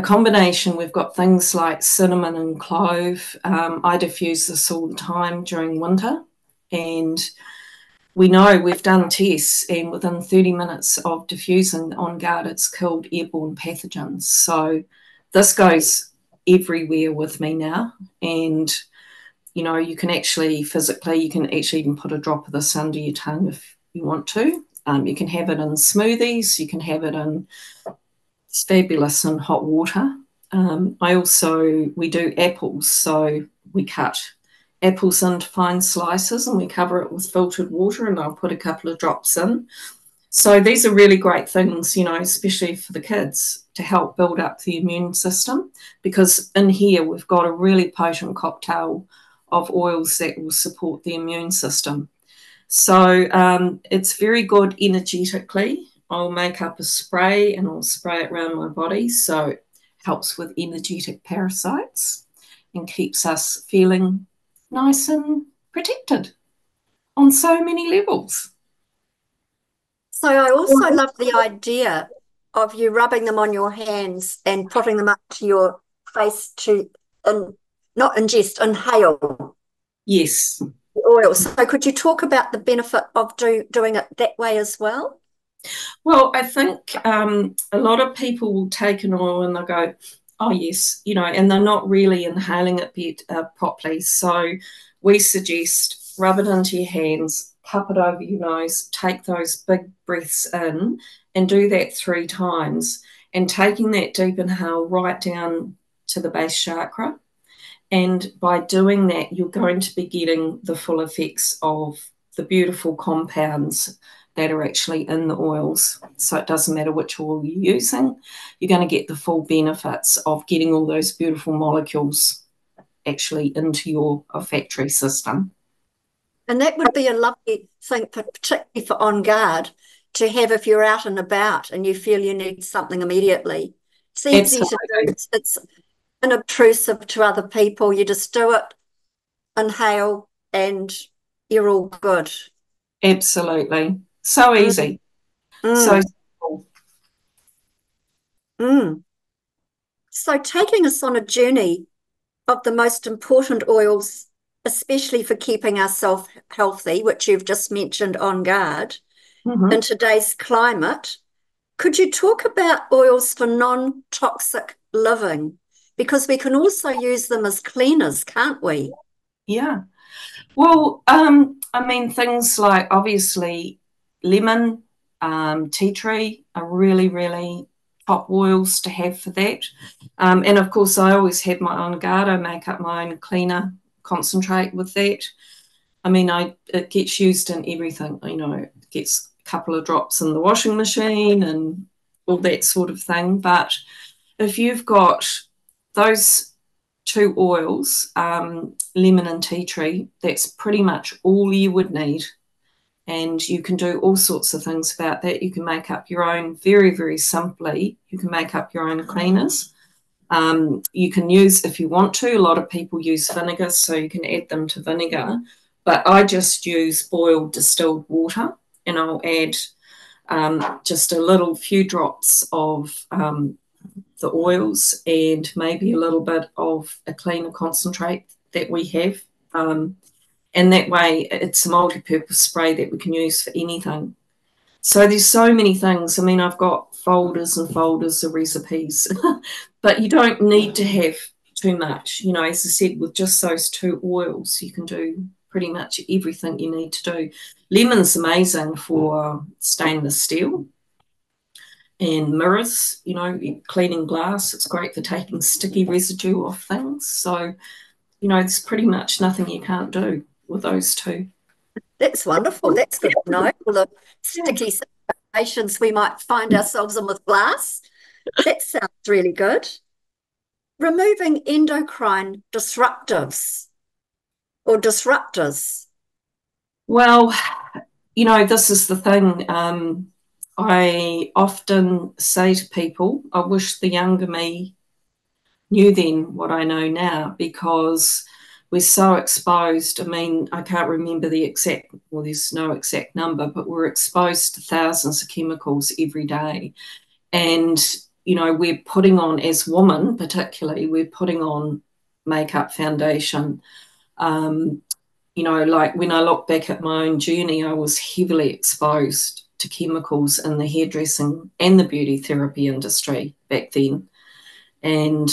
combination. We've got things like cinnamon and clove. I diffuse this all the time during winter, and we know, we've done tests, and within 30 minutes of diffusing On Guard, it's killed airborne pathogens. So this goes everywhere with me now. And, you know, you can actually even put a drop of this under your tongue if you want to. You can have it in smoothies. You can have it in, it's fabulous in hot water. We do apples. So we cut apples into fine slices and we cover it with filtered water, and I'll put a couple of drops in. So these are really great things, you know, especially for the kids, to help build up the immune system, because in here we've got a really potent cocktail of oils that will support the immune system. So it's very good energetically. I'll make up a spray and I'll spray it around my body, so it helps with energetic parasites and keeps us feeling nice and protected on so many levels. So I also love the idea of you rubbing them on your hands and putting them up to your face to, not ingest, inhale Yes. the oil. So could you talk about the benefit of doing it that way as well? Well, I think a lot of people will take an oil and they'll go, oh, yes, you know, and they're not really inhaling it properly. So we suggest rub it into your hands, cup it over your nose, take those big breaths in, and do that 3 times. And taking that deep inhale right down to the base chakra. And by doing that, you're going to be getting the full effects of the beautiful compounds that are actually in the oils. So it doesn't matter which oil you're using, you're going to get the full benefits of getting all those beautiful molecules actually into your olfactory system. And that would be a lovely thing, particularly for On Guard, to have if you're out and about and you feel you need something immediately. It's easy to do. It's unobtrusive to other people. You just do it, inhale, and you're all good. Absolutely. So easy. So simple. So taking us on a journey of the most important oils, especially for keeping ourselves healthy, which you've just mentioned, On Guard, in today's climate, could you talk about oils for non-toxic living? Because we can also use them as cleaners, can't we? Yeah. Well, I mean, things like obviously lemon, tea tree are really, really top oils to have for that. And of course, I always have my own guard. I make up my own cleaner concentrate with that. I mean, it gets used in everything. You know, it gets a couple of drops in the washing machine and all that sort of thing. But if you've got those 2 oils, lemon and tea tree, that's pretty much all you would need. And you can do all sorts of things about that. You can make up your own, very, very simply, you can make up your own cleaners. You can use, if you want to, a lot of people use vinegar, so you can add them to vinegar. But I just use boiled distilled water, and I'll add just a little few drops of the oils and maybe a little bit of a cleaner concentrate that we have. And that way it's a multi-purpose spray that we can use for anything. So there's so many things. I mean, I've got folders and folders of recipes, but you don't need to have too much. You know, as I said, with just those 2 oils, you can do pretty much everything you need to do. Lemon's amazing for stainless steel and mirrors, you know, cleaning glass. It's great for taking sticky residue off things. So, you know, there's pretty much nothing you can't do with those 2. That's wonderful. That's good to know. All the sticky situations we might find ourselves in with glass. That sounds really good. Removing endocrine disruptors. or disruptors? Well, this is the thing. I often say to people, I wish the younger me knew then what I know now, because we're so exposed. I mean, I can't remember the exact, well, there's no exact number, but we're exposed to thousands of chemicals every day. And, we're putting on, as women particularly, we're putting on makeup, foundation. Like when I look back at my own journey, I was heavily exposed to chemicals in the hairdressing and the beauty therapy industry back then. And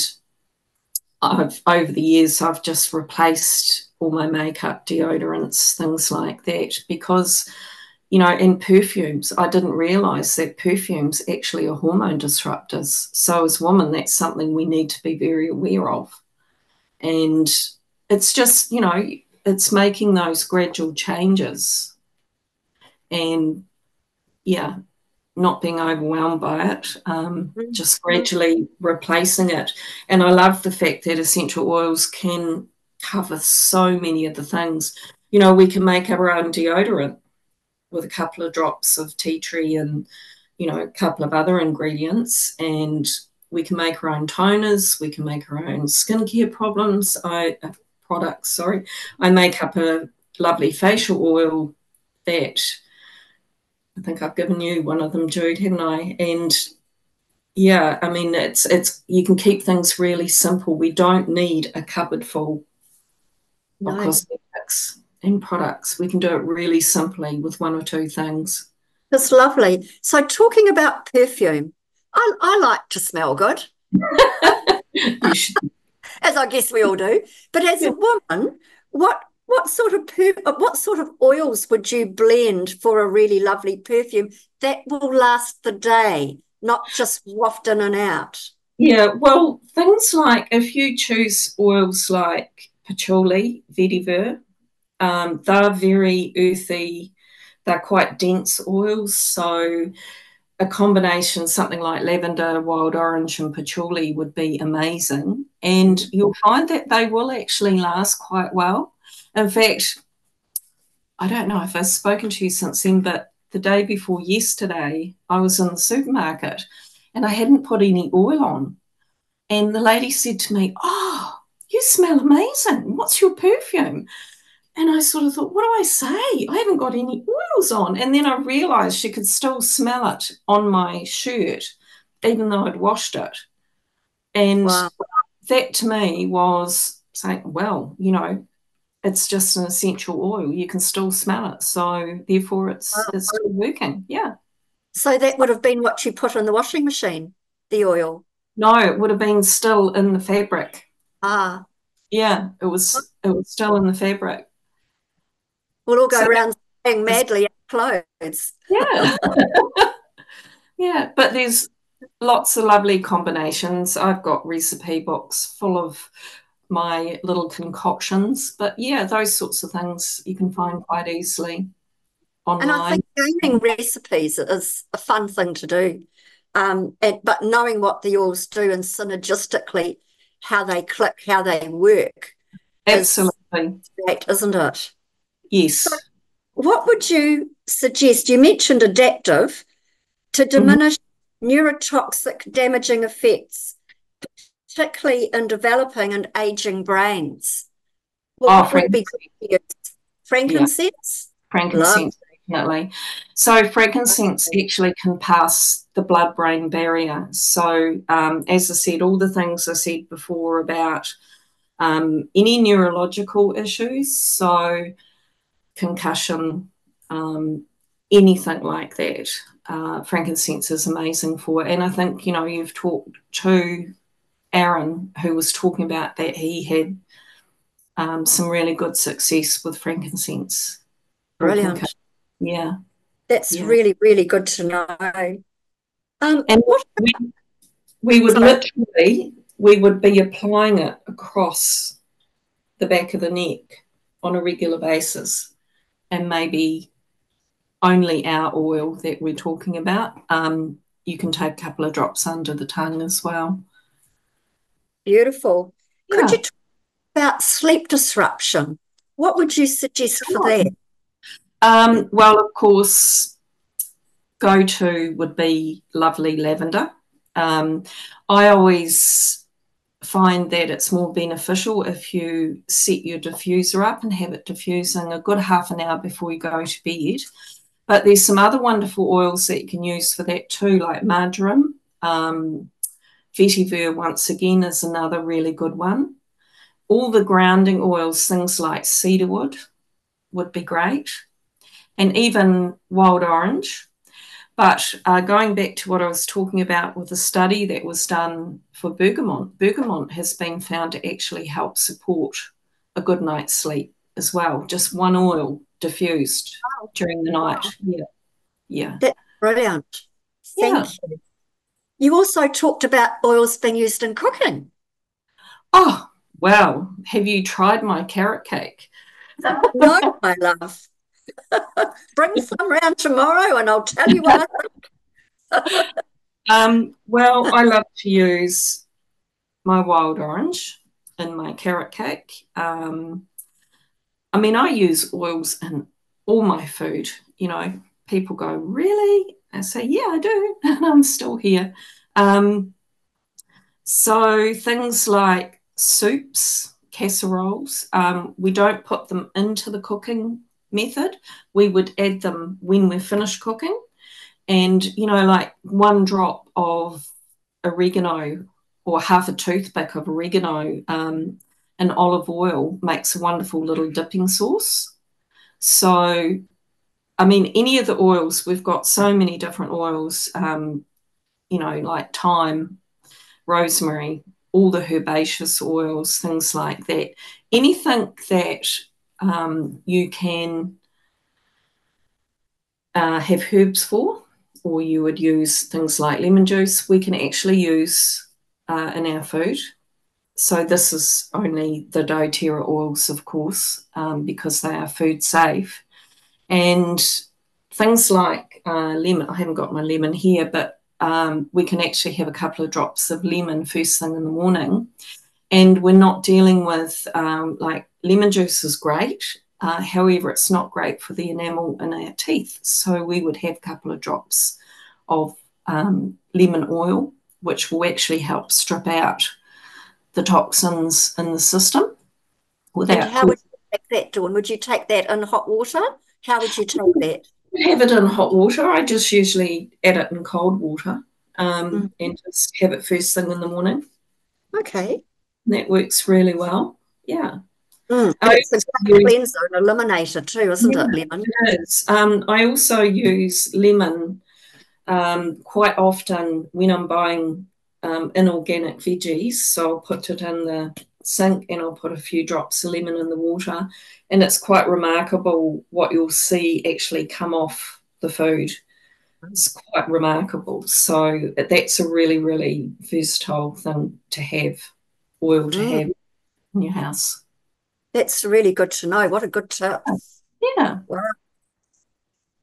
over the years, I've just replaced all my makeup, deodorants, things like that, because, and perfumes. I didn't realize that perfumes actually are hormone disruptors. So as women, that's something we need to be very aware of. And it's just, it's making those gradual changes and, yeah, not being overwhelmed by it, just gradually replacing it. And I love the fact that essential oils can cover so many of the things. We can make our own deodorant with a couple of drops of tea tree and, a couple of other ingredients. And we can make our own toners. We can make our own skincare products. I make up a lovely facial oil that I think I've given you one of them, Jude, haven't I? And yeah, I mean, it's you can keep things really simple. We don't need a cupboard full of cosmetics and products. We can do it really simply with one or two things. That's lovely. So talking about perfume, I like to smell good. You should. As I guess we all do. But as a woman, what sort of oils would you blend for a really lovely perfume that will last the day, not just waft in and out? Yeah, well, things like if you choose oils like patchouli, vetiver, they're very earthy. They're quite dense oils, so a combination, something like lavender, wild orange, and patchouli would be amazing. And you'll find that they will actually last quite well. In fact, I don't know if I've spoken to you since then, but the day before yesterday, I was in the supermarket and I hadn't put any oil on. And the lady said to me, "Oh, you smell amazing. What's your perfume?" And I sort of thought, what do I say? I haven't got any oils on. And then I realised she could still smell it on my shirt, even though I'd washed it. And that to me was saying, well, it's just an essential oil. You can still smell it. So therefore it's still working. Yeah. So that would have been what you put in the washing machine, the oil. No, it would have been still in the fabric. Ah. Yeah, it was still in the fabric. We'll all go around saying madly at clothes. Yeah. Yeah, but there's lots of lovely combinations. I've got recipe books full of my little concoctions. But yeah, those sorts of things you can find quite easily online. And I think gaining recipes is a fun thing to do. But knowing what the oils do and synergistically how they click, how they work. Absolutely. Is great, isn't it? Yes. So what would you suggest? You mentioned adaptive to diminish neurotoxic damaging effects, particularly in developing and aging brains. What would be good? Frankincense? Yeah. Frankincense, definitely. So frankincense actually can pass the blood-brain barrier. So as I said, all the things I said before about any neurological issues, so concussion, anything like that, frankincense is amazing for. And I think, you've talked to Aaron, who was talking about that he had some really good success with frankincense. Brilliant. Yeah. That's really, really good to know. And we would be applying it across the back of the neck on a regular basis, and maybe only our oil that we're talking about. You can take a couple of drops under the tongue as well. Beautiful. Yeah. Could you talk about sleep disruption? What would you suggest for that? Well, of course, go-to would be lovely lavender. I always find that it's more beneficial if you set your diffuser up and have it diffusing a good half an hour before you go to bed. But there's some other wonderful oils that you can use for that too, like marjoram. Vetiver, once again, is another really good one. All the grounding oils, things like cedarwood would be great, and even wild orange. But going back to what I was talking about with the study that was done for bergamot has been found to actually help support a good night's sleep as well. Just one oil diffused during the night. Yeah. That's brilliant. Yeah. Thank you. You also talked about oils being used in cooking. Oh, well, have you tried my carrot cake? No, my love. Bring some round tomorrow and I'll tell you what I think. Well, I love to use my wild orange in my carrot cake. I mean, I use oils in all my food. You know, people go, really? I say, yeah, I do. And I'm still here. So things like soups, casseroles, we don't put them into the cooking method. We would add them when we're finished cooking. And, you know, like one drop of oregano or half a toothpick of oregano and olive oil makes a wonderful little dipping sauce. So, I mean, any of the oils, we've got so many different oils, you know, like thyme, rosemary, all the herbaceous oils, things like that. Anything that you can have herbs for, or you would use things like lemon juice, we can actually use in our food. So this is only the doTERRA oils, of course, because they are food safe. And things like lemon, I haven't got my lemon here, but we can actually have a couple of drops of lemon first thing in the morning. And we're not dealing with, like, lemon juice is great. However, it's not great for the enamel in our teeth. So we would have a couple of drops of lemon oil, which will actually help strip out the toxins in the system. And how would you take that, Dawn? Would you take that in hot water? How would you take that? Have it in hot water. I just usually add it in cold water and just have it first thing in the morning. Okay. And that works really well. Yeah. It's a great cleanser and eliminator too, isn't it, lemon? It is. I also use lemon quite often when I'm buying inorganic veggies. So I'll put it in the sink and I'll put a few drops of lemon in the water. And it's quite remarkable what you'll see actually come off the food. It's quite remarkable. So that's a really, really versatile thing to have, oil to have in your house. That's really good to know. What a good tip. Yeah. Wow.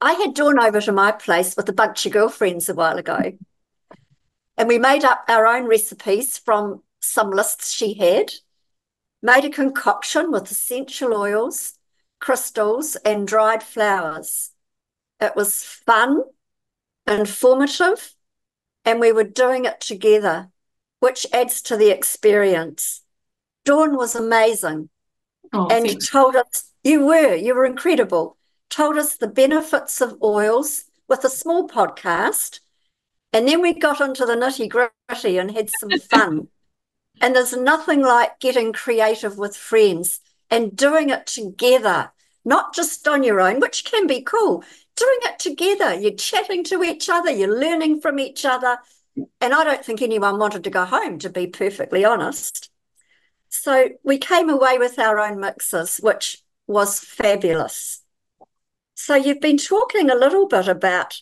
I had Dawn over to my place with a bunch of girlfriends a while ago. And we made up our own recipes from some lists she had, made a concoction with essential oils, crystals, and dried flowers. It was fun, informative, and we were doing it together, which adds to the experience. Dawn was amazing and told us, you were incredible, told us the benefits of oils with a small podcast. And then we got into the nitty-gritty and had some fun. And there's nothing like getting creative with friends and doing it together, not just on your own, which can be cool. Doing it together, you're chatting to each other, you're learning from each other. And I don't think anyone wanted to go home, to be perfectly honest. So we came away with our own mixes, which was fabulous. So you've been talking a little bit about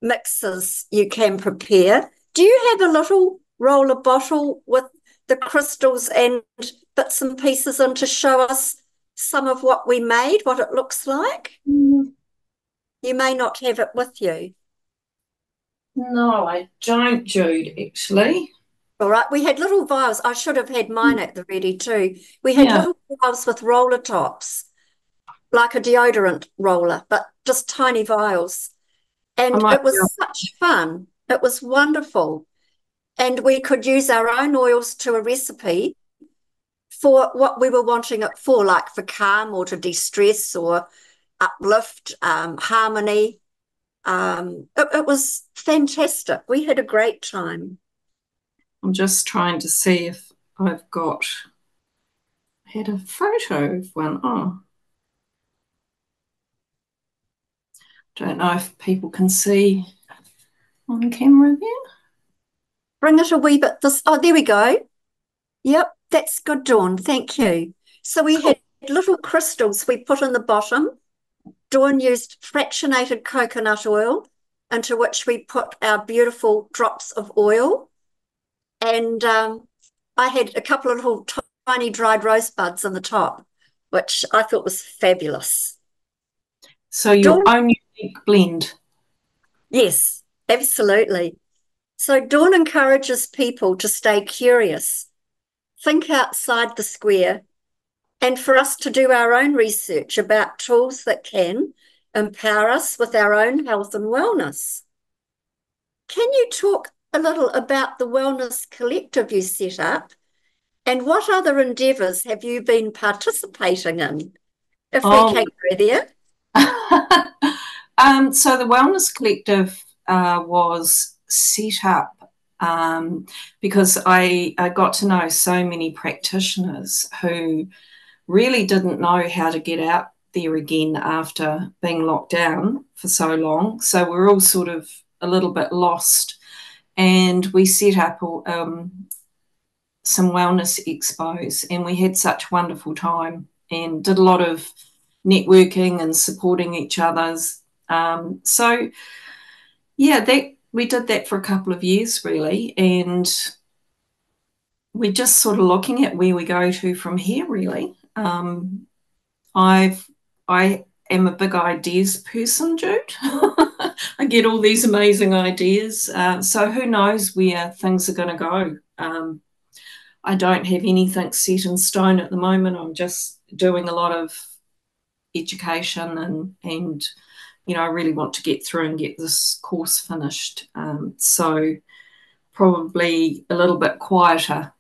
mixes you can prepare. Do you have a little roller bottle with the crystals and bits and pieces in to show us some of what we made, what it looks like? You may not have it with you. No, I don't, Jude, actually. All right, we had little vials. I should have had mine at the ready too. We had little vials with roller tops like a deodorant roller, but just tiny vials. I And might it was such fun. It was wonderful. And we could use our own oils to a recipe for what we were wanting it for, like for calm or to de-stress or uplift, harmony. It was fantastic. We had a great time. I'm just trying to see if I've had a photo of one. Oh, don't know if people can see on camera there. Bring it a wee bit this. Oh, there we go. Yep, that's good, Dawn. Thank you. So we Cool. had little crystals we put in the bottom. Dawn used fractionated coconut oil into which we put our beautiful drops of oil. And I had a couple of little tiny dried rosebuds on the top, which I thought was fabulous. So your Dawn, own unique blend. yes, absolutely. So Dawn encourages people to stay curious, think outside the square, and for us to do our own research about tools that can empower us with our own health and wellness. Can you talk a little about the Wellness Collective you set up and what other endeavours have you been participating in? If we Oh, can go there. so the Wellness Collective was set up because I got to know so many practitioners who really didn't know how to get out there again after being locked down for so long. So we're all sort of a little bit lost. And we set up some wellness expos, and we had such wonderful time and did a lot of networking and supporting each other's. So yeah, that we did that for a couple of years really, and we're just sort of looking at where we go to from here really. I am a big ideas person, Jude. I get all these amazing ideas. So who knows where things are going to go. I don't have anything set in stone at the moment. I'm just doing a lot of education and I really want to get through and get this course finished. So probably a little bit quieter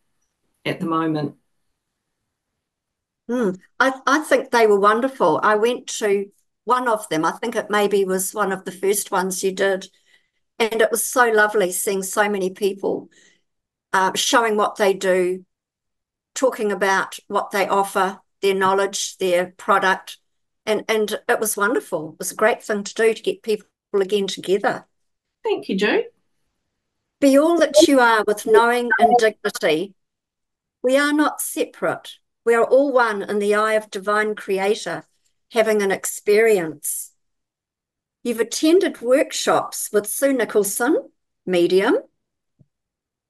at the moment. I think they were wonderful. I went to one of them. I think it maybe was one of the first ones you did. And it was so lovely seeing so many people showing what they do, talking about what they offer, their knowledge, their product. And it was wonderful. It was a great thing to do to get people again together. Thank you, Jude. Be all that you are with knowing and dignity. We are not separate. We are all one in the eye of divine creator, having an experience. You've attended workshops with Sue Nicholson, medium,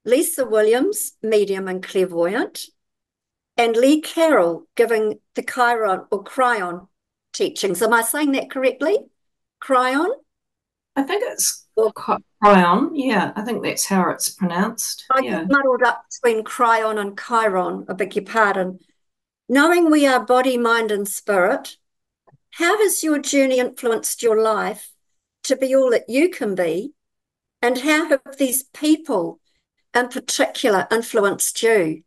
Lisa Williams, medium and clairvoyant, and Lee Carroll giving the Chiron or Cryon teachings. Am I saying that correctly? Cryon? I think it's Or Cryon. Yeah, I think that's how it's pronounced. I get Yeah. muddled up between Cryon and Chiron, I beg your pardon. Knowing we are body, mind, and spirit, how has your journey influenced your life to be all that you can be? And how have these people in particular influenced you?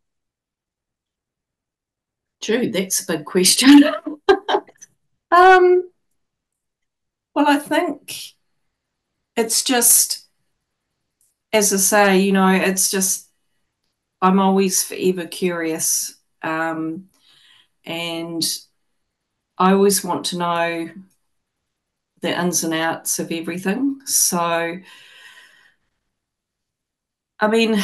Jude, that's a big question. um, well, I think it's just, as I say, it's just, I'm always forever curious. And I always want to know the ins and outs of everything. So, I mean,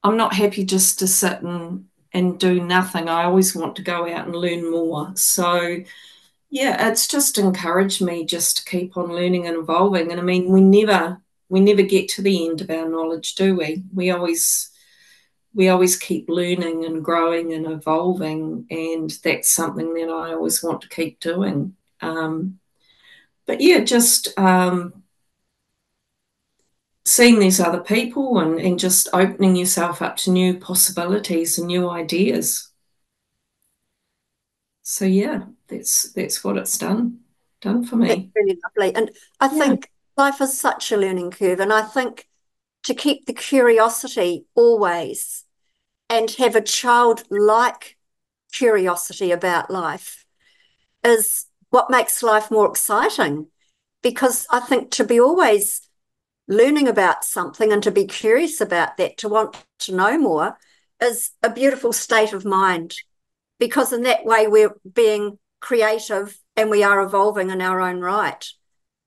I'm not happy just to sit and do nothing. I always want to go out and learn more. So, yeah, it's just encouraged me just to keep on learning and evolving. And I mean, we never get to the end of our knowledge, do we? We always keep learning and growing and evolving, and that's something that I always want to keep doing. But yeah, just seeing these other people and just opening yourself up to new possibilities and new ideas. So yeah, that's what it's done for That's me. really lovely. And I Yeah, think life is such a learning curve. And I think to keep the curiosity always and have a childlike curiosity about life is what makes life more exciting. Because I think to be always learning about something and to be curious about that, to want to know more, is a beautiful state of mind. Because in that way, we're being creative and we are evolving in our own right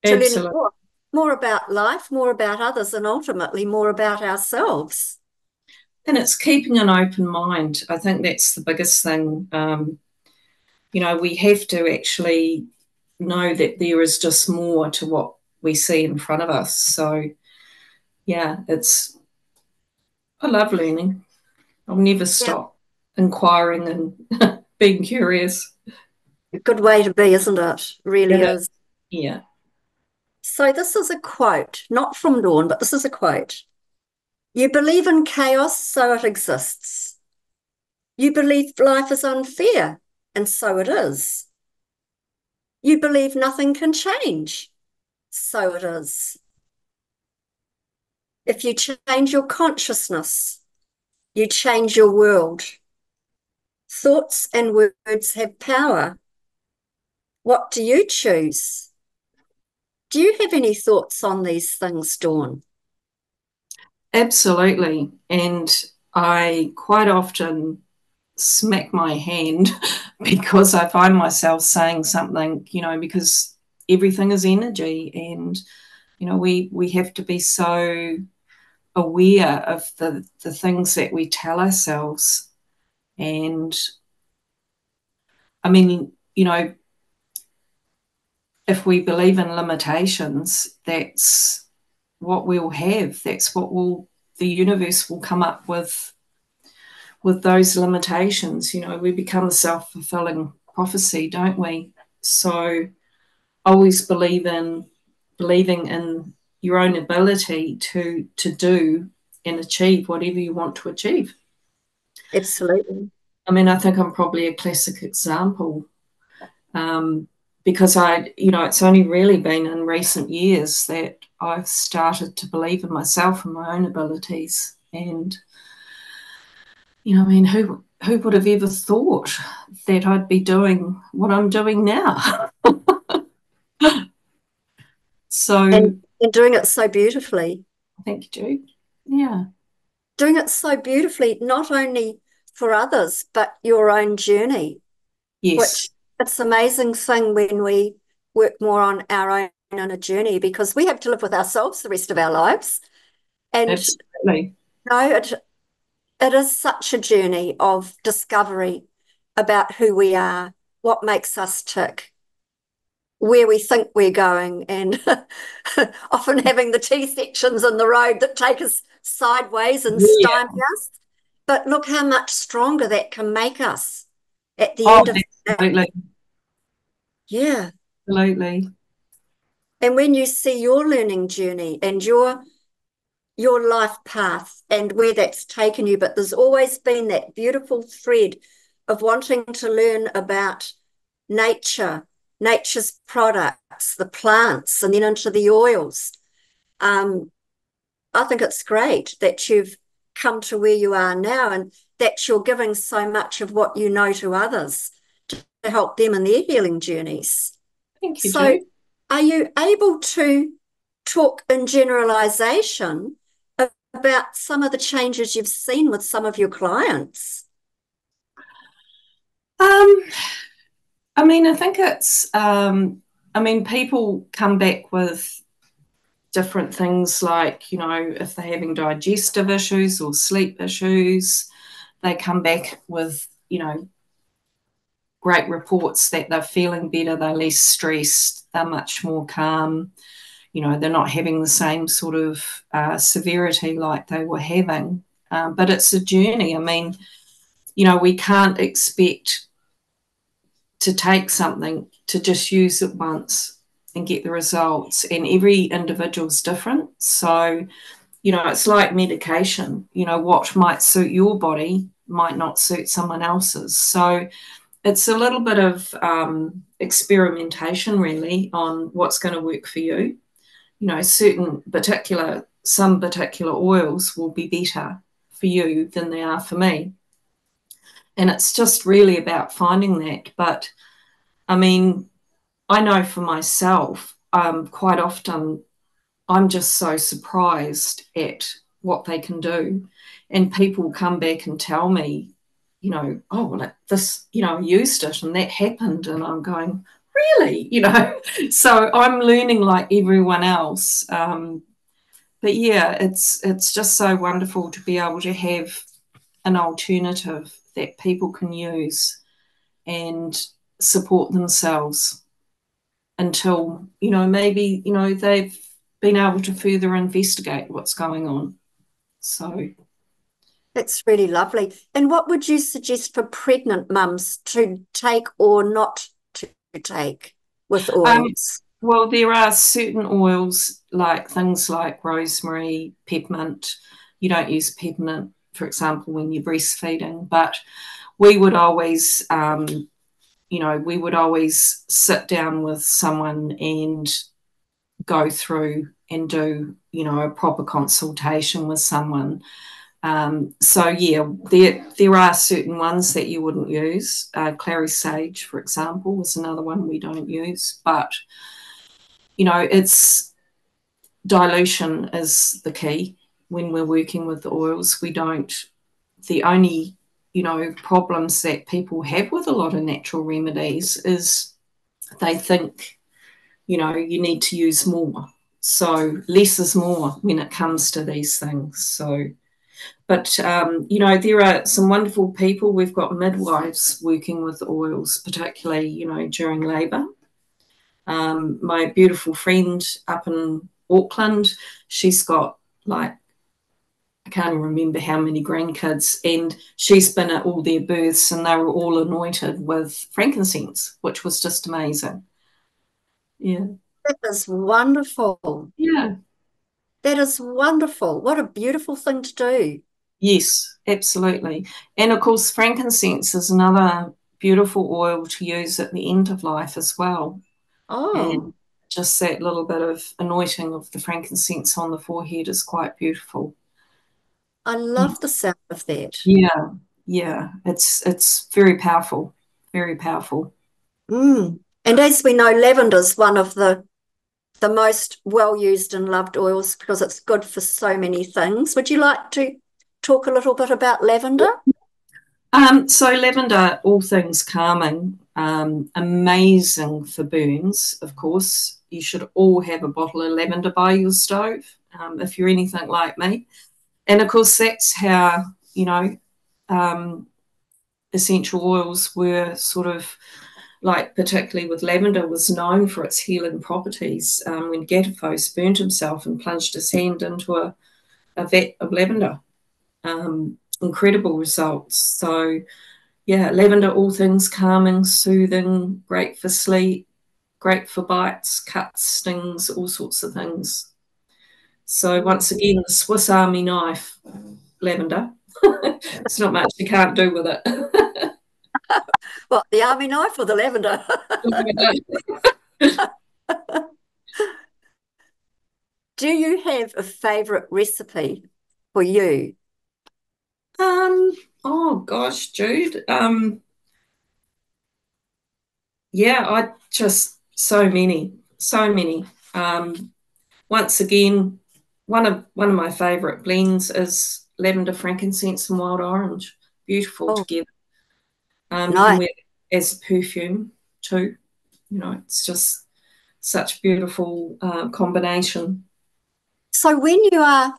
to learn absolutely. more about life, more about others, and ultimately more about ourselves. And it's keeping an open mind. I think that's the biggest thing. We have to actually know that there is just more to what we see in front of us. So yeah, I love learning. I'll never Yeah, stop inquiring and being curious. a good way to be, isn't it? Really It is. is. Yeah, So this is a quote, not from Dawn, but this is a quote. You believe in chaos, so it exists. You believe life is unfair, and so it is. You believe nothing can change, so it is. If you change your consciousness, you change your world. Thoughts and words have power. What do you choose? Do you have any thoughts on these things, Dawn? absolutely. And I quite often smack my hand because I find myself saying something, because everything is energy, and we have to be so aware of the things that we tell ourselves. And I mean, if we believe in limitations, that's what we'll have. That's what the universe will come up with those limitations. We become a self-fulfilling prophecy, don't we? So always believing in your own ability to do and achieve whatever you want to achieve. Absolutely. I mean, I think I'm probably a classic example, um, because it's only really been in recent years that I've started to believe in myself and my own abilities. And I mean, who would have ever thought that I'd be doing what I'm doing now? So And doing it so beautifully. thank you, Jude. Yeah. Doing it so beautifully, not only for others, but your own journey, which Yes. it's an amazing thing when we work more on our own inner journey because we have to live with ourselves the rest of our lives. And Absolutely. no, it is such a journey of discovery about who we are, what makes us tick, where we think we're going, and often having the T sections in the road that take us sideways and Yeah. stymie us. But look how much stronger that can make us at the Oh, end of the day. absolutely. Yeah. Absolutely. And when you see your learning journey and your life path and where that's taken you, but there's always been that beautiful thread of wanting to learn about nature, nature's products, the plants, and then into the oils. Um, I think it's great that you've come to where you are now and that you're giving so much of what you know to others to help them in their healing journeys. Thank you, So, Jude. are you able to talk in generalization about some of the changes you've seen with some of your clients? Um, I mean, I think I mean, people come back with different things like, if they're having digestive issues or sleep issues, they come back with, great reports that they're feeling better, they're less stressed, they're much more calm, they're not having the same sort of severity like they were having. But it's a journey. I mean, we can't expect to take something to just use it once and get the results. And every individual's different. So, it's like medication. What might suit your body might not suit someone else's. So, it's a little bit of experimentation really on what's going to work for you. You know, some particular oils will be better for you than they are for me. And it's just really about finding that. But I mean, I know for myself, quite often I'm just so surprised at what they can do. And people come back and tell me, you know, oh, well, this, you know, I used it and that happened. And I'm going, really? You know, so I'm learning like everyone else. But yeah, it's just so wonderful to be able to have an alternative that people can use and support themselves until, you know, maybe, you know, they've been able to further investigate what's going on. So That's really lovely. And what would you suggest for pregnant mums to take or not to take with um, oils? well, there are certain oils like things like rosemary, peppermint. You don't use peppermint, for example, when you're breastfeeding, but we would always you know, we would always sit down with someone and go through and do, you know, a proper consultation with someone. So yeah, there are certain ones that you wouldn't use. Clary sage, for example, is another one we don't use. But you know, it's dilution is the key when we're working with the oils. We don't. The only, you know, problems that people have with a lot of natural remedies is they think, you know, you need to use more. So less is more when it comes to these things. So, but, you know, there are some wonderful people. We've got midwives working with oils, particularly, you know, during labour. My beautiful friend up in Auckland, she's got like, I can't even remember how many grandkids, and she's been at all their births and they were all anointed with frankincense, which was just amazing. Yeah. That is wonderful. Yeah. That is wonderful. What a beautiful thing to do. Yes, absolutely. And of course, frankincense is another beautiful oil to use at the end of life as well. And Oh, just that little bit of anointing of the frankincense on the forehead is quite beautiful. I Yeah, love the sound of that. yeah, yeah. It's very powerful, very powerful. Mm. And as we know, lavender is one of the most well used and loved oils because it's good for so many things. Would you like to talk a little bit about lavender? So lavender, all things calming, amazing for burns, of course. You should all have a bottle of lavender by your stove, if you're anything like me. And of course, that's how, you know, um, essential oils were sort of like, particularly with lavender, was known for its healing properties. When Gatathos burnt himself and plunged his hand into a vat of lavender, incredible results. So, yeah, lavender, all things calming, soothing, great for sleep, great for bites, cuts, stings, all sorts of things. So once again, the Swiss Army knife, lavender. There's not much you can't do with it. What, the army knife or the lavender? Do you have a favorite recipe for you? um, oh gosh, Jude. Yeah, I just so many, so many. Once again, one of my favourite blends is lavender, frankincense, and wild orange. Beautiful Oh, together. You can nice. wear it as a perfume too. You know, it's just such a beautiful combination. So when you are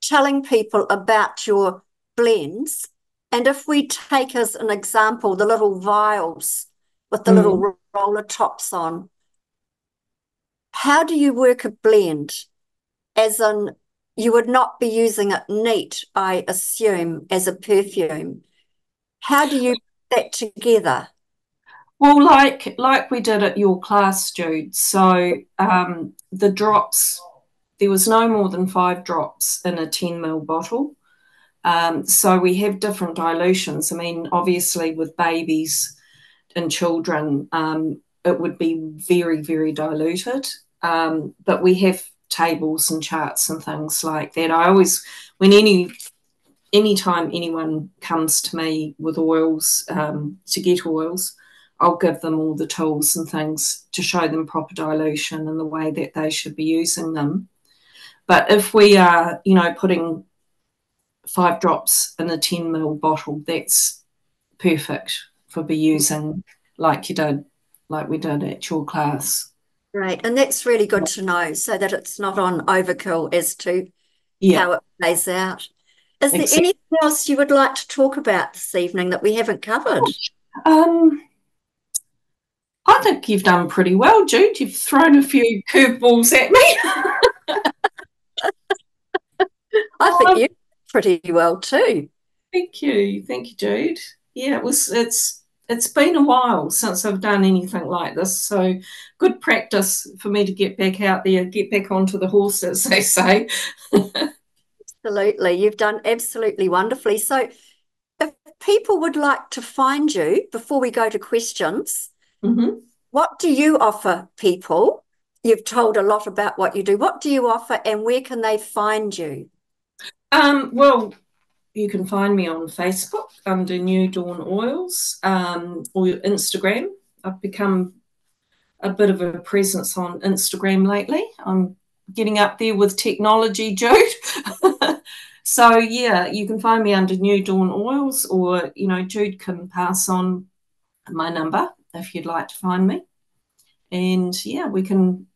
telling people about your blends, and if we take as an example the little vials with the Mm. little roller tops on, how do you work a blend? As in, you would not be using it neat, I assume, as a perfume. How do you put that together? Well, like we did at your class, Jude. So the drops, there was no more than 5 drops in a 10 ml bottle. So we have different dilutions. I mean, obviously with babies, in children, it would be very, very diluted. But we have tables and charts and things like that. I always, when anytime anyone comes to me with oils, to get oils, I'll give them all the tools and things to show them proper dilution and the way that they should be using them. But if we are, putting 5 drops in a 10 ml bottle, that's perfect for be using like we did at your class. Right, and that's really good to know so that it's not on overkill as to how it plays out. Is there anything else you would like to talk about this evening that we haven't covered? I think you've done pretty well, Jude. You've thrown a few curveballs at me. I think you did pretty well too. Thank you, Jude. Yeah, it's been a while since I've done anything like this, so good practice for me to get back out there, get back onto the horse, as they say. Absolutely, you've done absolutely wonderfully. So if people would like to find you before we go to questions, what do you offer people? You've told a lot about what you do. What do you offer and where can they find you? Well, you can find me on Facebook under New Dawn Oils, or Instagram. I've become a bit of a presence on Instagram lately. I'm getting up there with technology, Jude. So, yeah, you can find me under New Dawn Oils, or, Jude can pass on my number if you'd like to find me. And, yeah, we can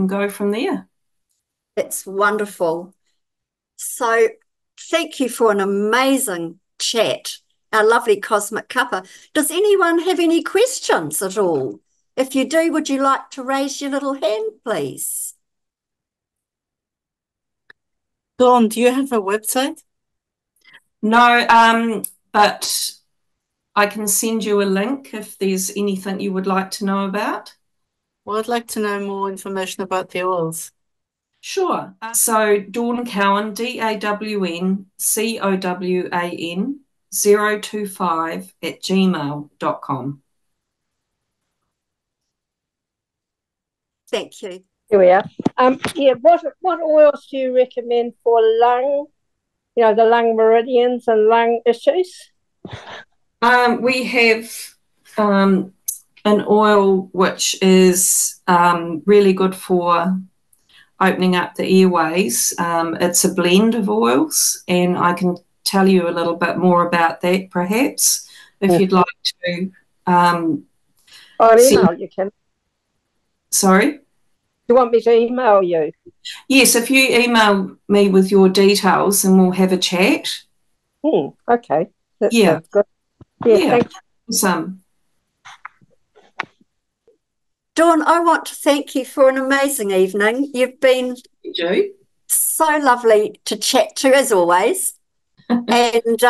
go from there. It's wonderful. So thank you for an amazing chat, our lovely Cosmic Cuppa. Does anyone have any questions at all? If you do, would you like to raise your little hand, please? Dawn, do you have a website? No, but I can send you a link if there's anything you would like to know about. Well, I'd like to know more information about the oils. Sure. So Dawn Cowan, DAWNCOWAN 025 @gmail.com. Thank you. Here we are. What oils do you recommend for lung, the lung meridians and lung issues? We have an oil which is really good for opening up the airways. It's a blend of oils, and I can tell you a little bit more about that, perhaps, if you'd like to. I'll email you, can. Sorry? Do you want me to email you? Yes, if you email me with your details, and we'll have a chat. Okay. That sounds good. Yeah, thanks. Awesome. Dawn, I want to thank you for an amazing evening. You've been so lovely to chat to, as always. And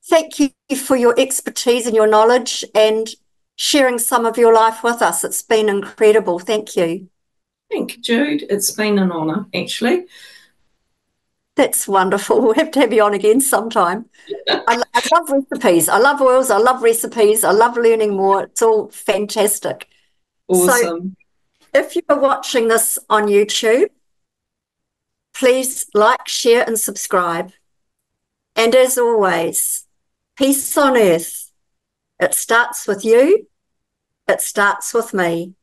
thank you for your expertise and your knowledge and sharing some of your life with us. It's been incredible. Thank you. Thank you, Jude. It's been an honour, actually. That's wonderful. We'll have to have you on again sometime. I love recipes. I love oils. I love recipes. I love learning more. It's all fantastic. Awesome. So if you are watching this on YouTube, please like, share and subscribe. And as always, peace on earth. It starts with you. It starts with me.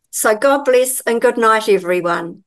So God bless and good night, everyone.